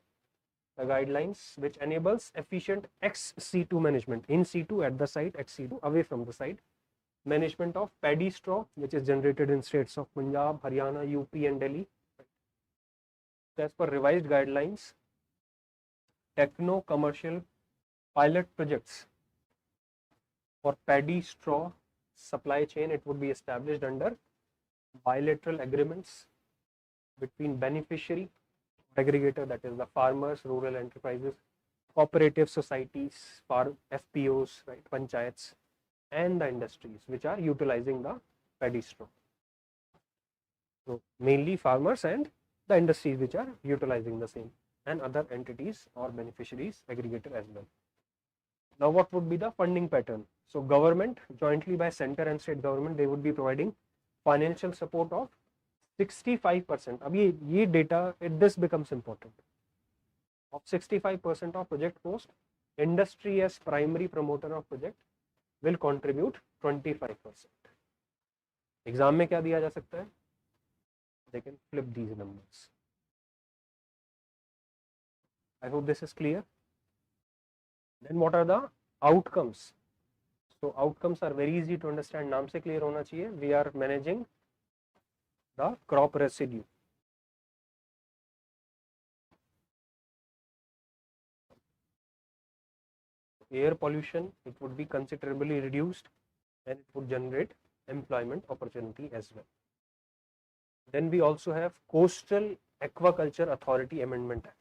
the guidelines which enables efficient ex-situ management, in situ at the site, ex-situ away from the site, management of paddy straw which is generated in states of Punjab, Haryana, UP and Delhi. So as per revised guidelines, techno commercial pilot projects for paddy straw supply chain, it would be established under bilateral agreements between beneficiary aggregator, that is the farmers, rural enterprises, cooperative societies, FPOs, right, panchayats, and the industries which are utilizing the paddy straw. So mainly farmers and the industries which are utilizing the same, and other entities or beneficiaries, aggregator as well. Now what would be the funding pattern? So government jointly by center and state government, they would be providing financial support of 65%. अब ये data, this becomes important. Of 65% of project cost, industry as primary promoter of project will contribute 25%. Exam में क्या दिया जा सकता है? They can flip these numbers. I hope this is clear. Then what are the outcomes? So outcomes are very easy to understand. नाम से clear होना चाहिए. We are managing the crop residue. Air pollution, it would be considerably reduced and it would generate employment opportunity as well. Then we also have Coastal Aquaculture Authority Amendment Act.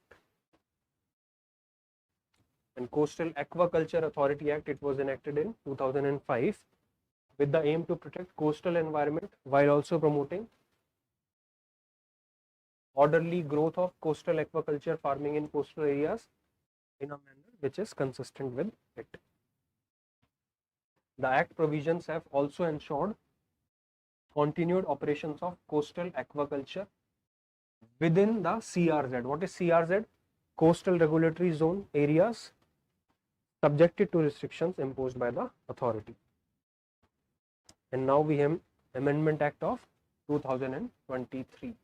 And Coastal Aquaculture Authority Act, it was enacted in 2005 with the aim to protect coastal environment while also promoting orderly growth of coastal aquaculture farming in coastal areas in a manner which is consistent with it. The Act provisions have also ensured continued operations of coastal aquaculture within the CRZ. What is CRZ? Coastal Regulatory Zone areas subjected to restrictions imposed by the authority. And now we have Amendment Act of 2023.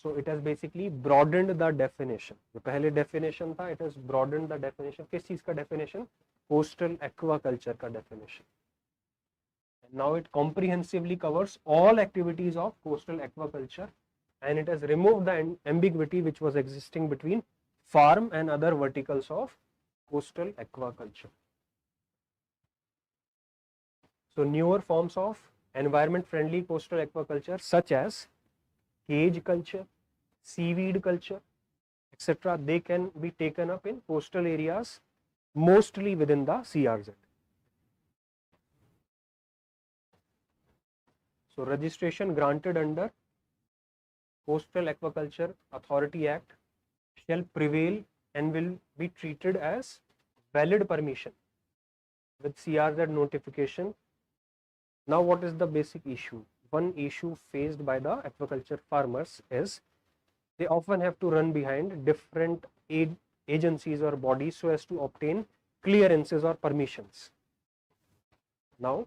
So it has basically broadened the definition. जो पहले definition था, it has broadened the definition. किस चीज का definition? Coastal aquaculture का definition. And now it comprehensively covers all activities of coastal aquaculture, and it has removed the ambiguity which was existing between farm and other verticals of coastal aquaculture. So newer forms of environment-friendly coastal aquaculture such as cage culture, seaweed culture, etc., they can be taken up in coastal areas, mostly within the CRZ. So registration granted under Coastal Aquaculture Authority Act shall prevail and will be treated as valid permission with CRZ notification. Now what is the basic issue? One issue faced by the aquaculture farmers is they often have to run behind different agencies or bodies so as to obtain clearances or permissions. Now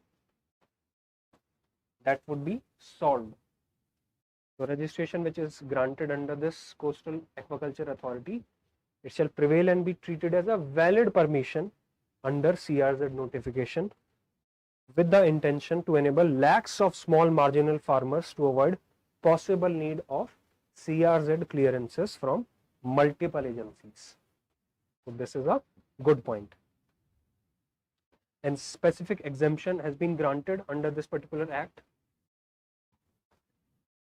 that would be solved. So registration which is granted under this Coastal Aquaculture Authority, it shall prevail and be treated as a valid permission under CRZ notification, with the intention to enable lakhs of small marginal farmers to avoid possible need of CRZ clearances from multiple agencies. So this is a good point. And specific exemption has been granted under this particular act,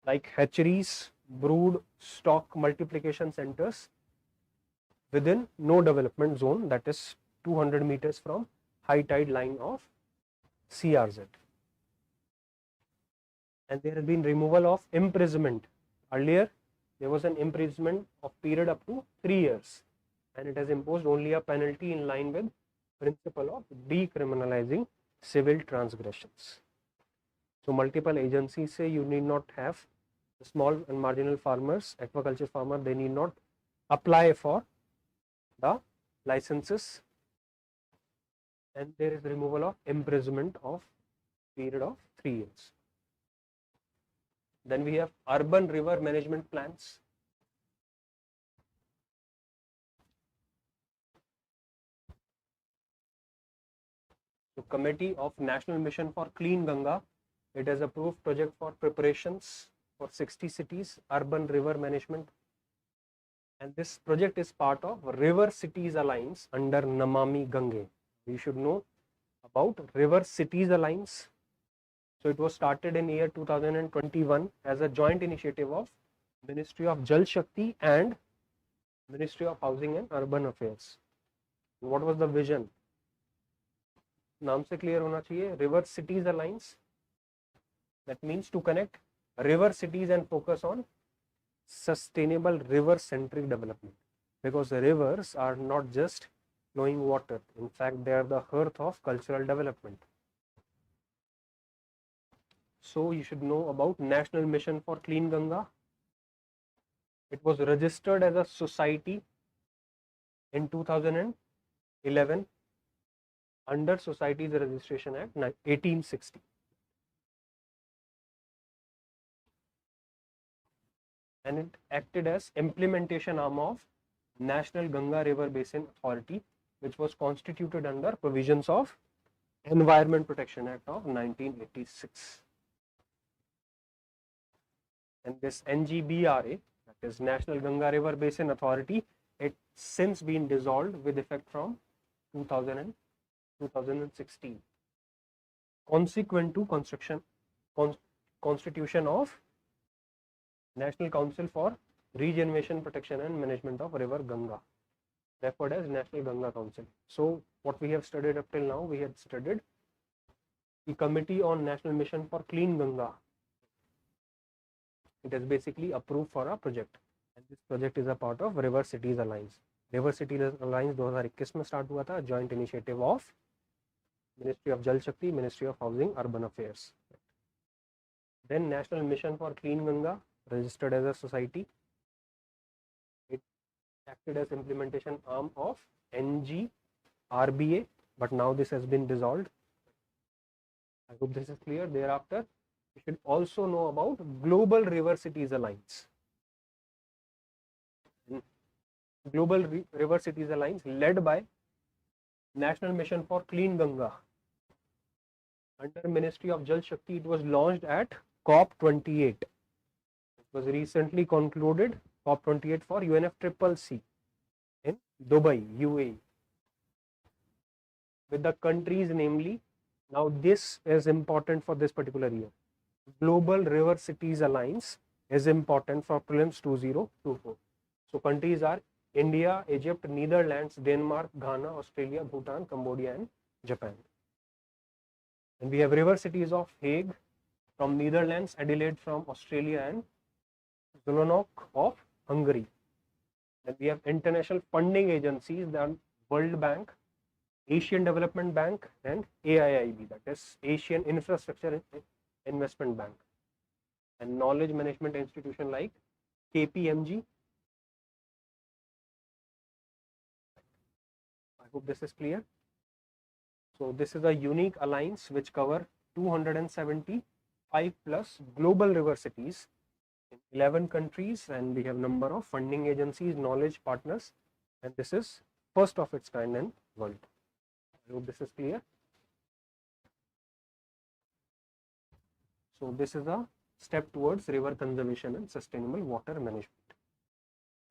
like hatcheries, brood stock multiplication centers within no development zone, that is 200 meters from high tide line of CRZ. And there has been removal of imprisonment. Earlier there was an imprisonment of period up to 3 years, and it has imposed only a penalty in line with principle of decriminalizing civil transgressions. So multiple agencies say you need not have the small and marginal farmers, aquaculture farmer, they need not apply for the licenses, and there is removal of imprisonment of period of 3 years. Then we have urban river management plans. So Committee of National Mission for Clean Ganga, it has approved project for preparations for 60 cities urban river management, and this project is part of River Cities Alliance under Namami Gange. We should know about River Cities Alliance. So it was started in year 2021 as a joint initiative of Ministry of Jal Shakti and Ministry of Housing and Urban Affairs. What was the vision? नाम से clear होना चाहिए, River Cities Alliance. That means to connect river cities and focus on sustainable river centric development, because the rivers are not just flowing water, in fact they are the hearth of cultural development. So you should know about National Mission for Clean Ganga. It was registered as a society in 2011 under Societies Registration Act 1860. And it acted as implementation arm of National Ganga River Basin Authority, which was constituted under provisions of Environment Protection Act of 1986. And this NGBRA, that is National Ganga River Basin Authority, it since been dissolved with effect from 2016. Consequent to constitution of National Council for Regeneration, Protection and Management of River Ganga, referred as National Ganga Council. So what we have studied up till now, we had studied the Committee on National Mission for Clean Ganga. It is basically approved for a project, and this project is a part of River Cities Alliance. River Cities Alliance 2021 में start हुआ था, joint initiative of Ministry of Jal Shakti, Ministry of Housing, Urban Affairs. Then National Mission for Clean Ganga, registered as a society. It acted as implementation arm of NGRBA, but now this has been dissolved. I hope this is clear. Thereafter, you should also know about Global River Cities Alliance. Global River Cities Alliance, led by National Mission for Clean Ganga under Ministry of Jal Shakti, it was launched at COP28. It was recently concluded, COP28 for UNFCCC in Dubai, UAE, with the countries namely, now this is important for this particular year, Global River Cities Alliance is important for Prelims 2024. So countries are India, Egypt, Netherlands, Denmark, Ghana, Australia, Bhutan, Cambodia and Japan. And we have River Cities of Hague from Netherlands, Adelaide from Australia and Zolonok of Hungary. Then we have international funding agencies, that are World Bank, Asian Development Bank and AIIB, that is Asian Infrastructure Investment Bank, and knowledge management institution like KPMG. I hope this is clear. So this is a unique alliance which cover 275 plus global river cities in 11 countries, and we have number of funding agencies, knowledge partners, and this is first of its kind in world. I hope this is clear. So this is a step towards river conservation and sustainable water management.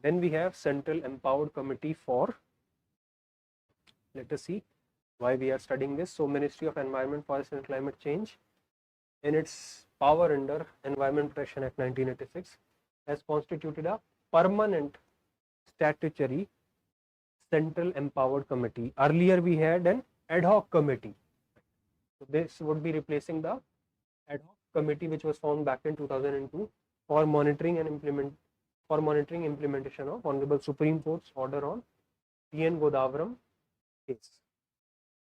Then we have Central Empowered Committee for, let us see why we are studying this. So Ministry of Environment, Forest and Climate Change, in its power under Environment Protection Act 1986, has constituted a permanent statutory Central Empowered Committee. Earlier we had an ad hoc committee. So this would be replacing the ad hoc committee which was formed back in 2002 for monitoring implementation of Honorable Supreme Court's order on TN Godavaram case.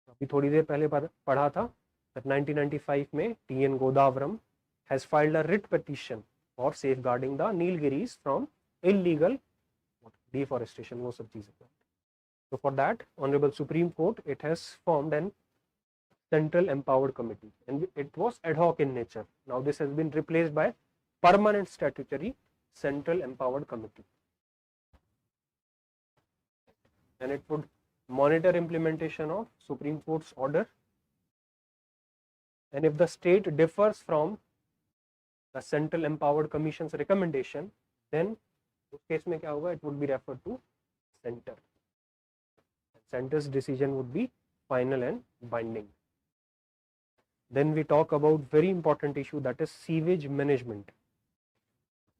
अभी थोड़ी देर पहले पढ़ा था that 1995 में TN Godavaram has filed a writ petition for safeguarding the Nilgiris from illegal deforestation, वो सब चीजें. So for that, Honorable Supreme Court, it has formed an Central Empowered Committee, and it was ad hoc in nature. Now this has been replaced by permanent statutory Central Empowered Committee, and it would monitor implementation of Supreme Court's order, and if the state differs from the Central Empowered Commission's recommendation, then उस case में क्या होगा, it would be referred to center. Center's decision would be final and binding. Then we talk about very important issue, that is sewage management.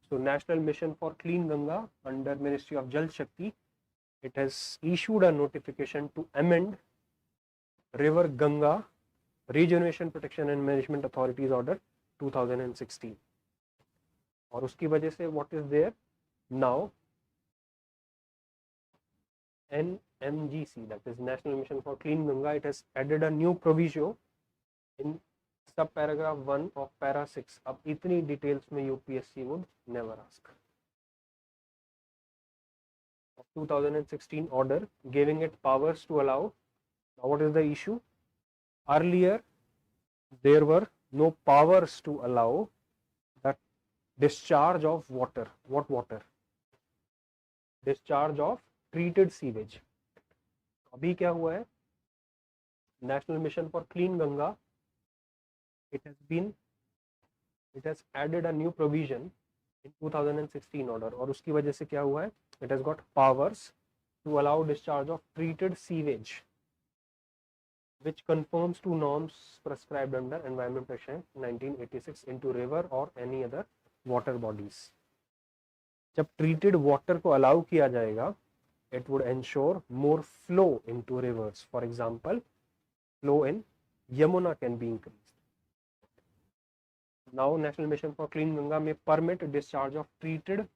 So National Mission for Clean Ganga under Ministry of Jal Shakti, it has issued a notification to amend River Ganga Regeneration Protection and Management Authorities Order 2016. और उसकी वजह से what is there now, NMGC, that is National Mission for Clean Ganga, it has added a new provision in subparagraph 1 of para 6. अब इतनी details में UPSC would never ask. Of 2016 order giving it powers to allow. Now what is the issue? Earlier there were no powers to allow the discharge of water. What water? Discharge of treated sewage. अभी क्या हुआ है? National Mission for Clean Ganga, it has added a new provision in 2016 order, और उसकी वजह से क्या हुआ है? It has got powers to allow discharge of treated sewage, which conforms to norms prescribed under Environment Protection Act 1986 into river or any other water bodies. जब treated water को allow किया जाएगा, it would ensure more flow into rivers. For example, flow in Yamuna can be increased. Now National Mission for Clean Ganga may permit discharge of treated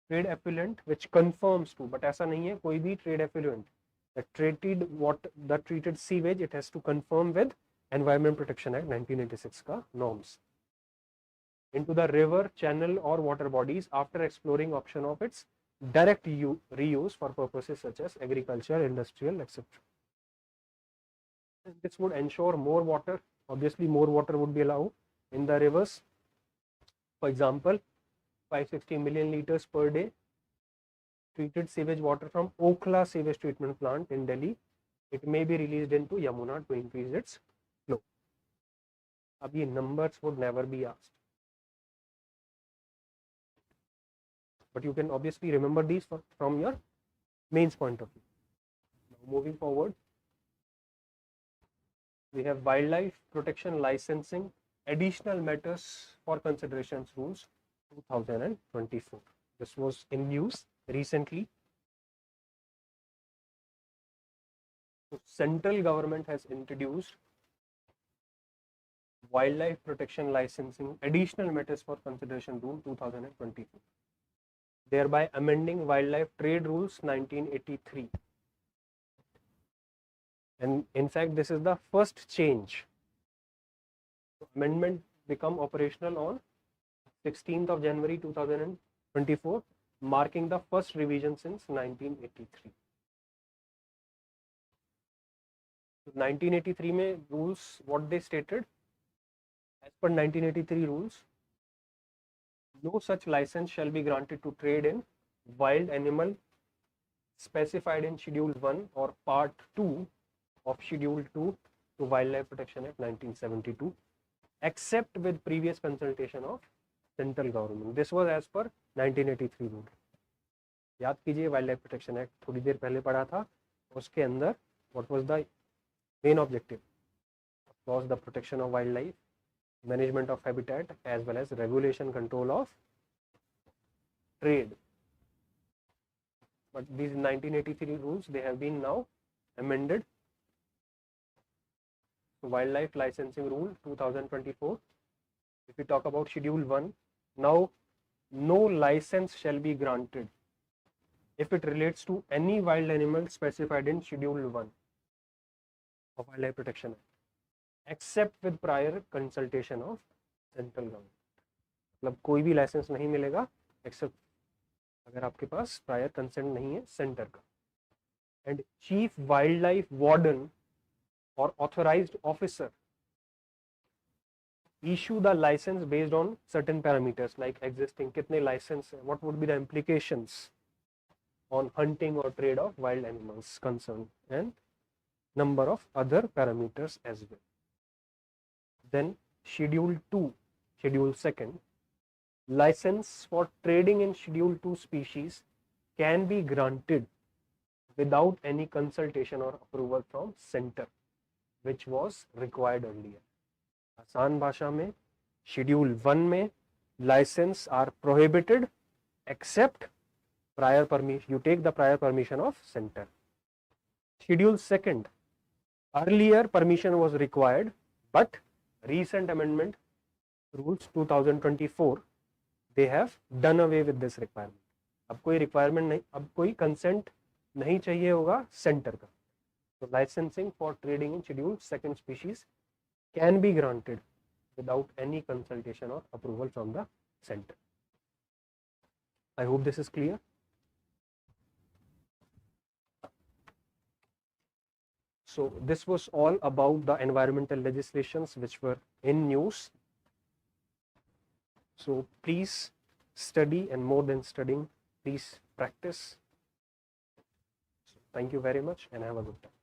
trade effluent which conforms to, but ऐसा नहीं है कोई भी trade effluent, the treated sewage, it has to conform with Environment Protection Act 1986 का norms, into the river, channel or water bodies after exploring option of its direct reuse for purposes such as agriculture, industrial, etc. This would ensure more water. Obviously more water would be allowed in the rivers. For example, 560 million liters per day treated sewage water from Okhla sewage treatment plant in Delhi, it may be released into Yamuna to increase its flow. अब ये numbers would never be asked, but you can obviously remember these from your mains point of view. Now moving forward, we have wildlife protection licensing additional matters for considerations rules 2024. This was in use recently. So central government has introduced wildlife protection licensing additional matters for consideration rule 2024, thereby amending wildlife trade rules 1983. And in fact, this is the first change. Amendment become operational on 16th of January 2024, marking the first revision since 1983. 1983 में rules what they stated, as per 1983 rules, no such license shall be granted to trade in wild animal specified in Schedule 1 or Part 2 of Schedule 2 to Wildlife Protection Act 1972, except with previous consultation of central government. This was as per 1983 rule. याद कीजिए wild life protection act थोड़ी देर पहले पढ़ा था, उसके अंदर what was the main objective? was the protection of wildlife, management of habitat, as well as regulation control of trade. But these 1983 rules, they have been now amended. Wildlife licensing rule 2024. If we talk about Schedule 1, now no license shall be granted if it relates to any wild animal specified in Schedule 1 of Wildlife Protection Act, except with prior consultation of central government. मतलब कोई भी licence नहीं मिलेगा accept अगर आपके पास prior consent नहीं है centre का. And chief wildlife warden और authorised officer issue the license based on certain parameters like existing कितने license है, what would be the implications on hunting or trade of wild animals concerned, and number of other parameters as well. Then Schedule 2, Schedule 2nd, license for trading in Schedule 2 species can be granted without any consultation or approval from center, which was required earlier. आसान भाषा में Schedule 1 में license are prohibited except prior permission. You take the prior permission of center. Schedule 2nd, earlier permission was required, but recent amendment rules 2024, they have done away with this requirement. अब कोई requirement नहीं, अब कोई consent नहीं चाहिए होगा center का. So licensing for trading in Schedule 2nd species can be granted without any consultation or approval from the center. I hope this is clear. So this was all about the environmental legislations which were in news. So please study, and more than studying, please practice. So thank you very much and have a good time.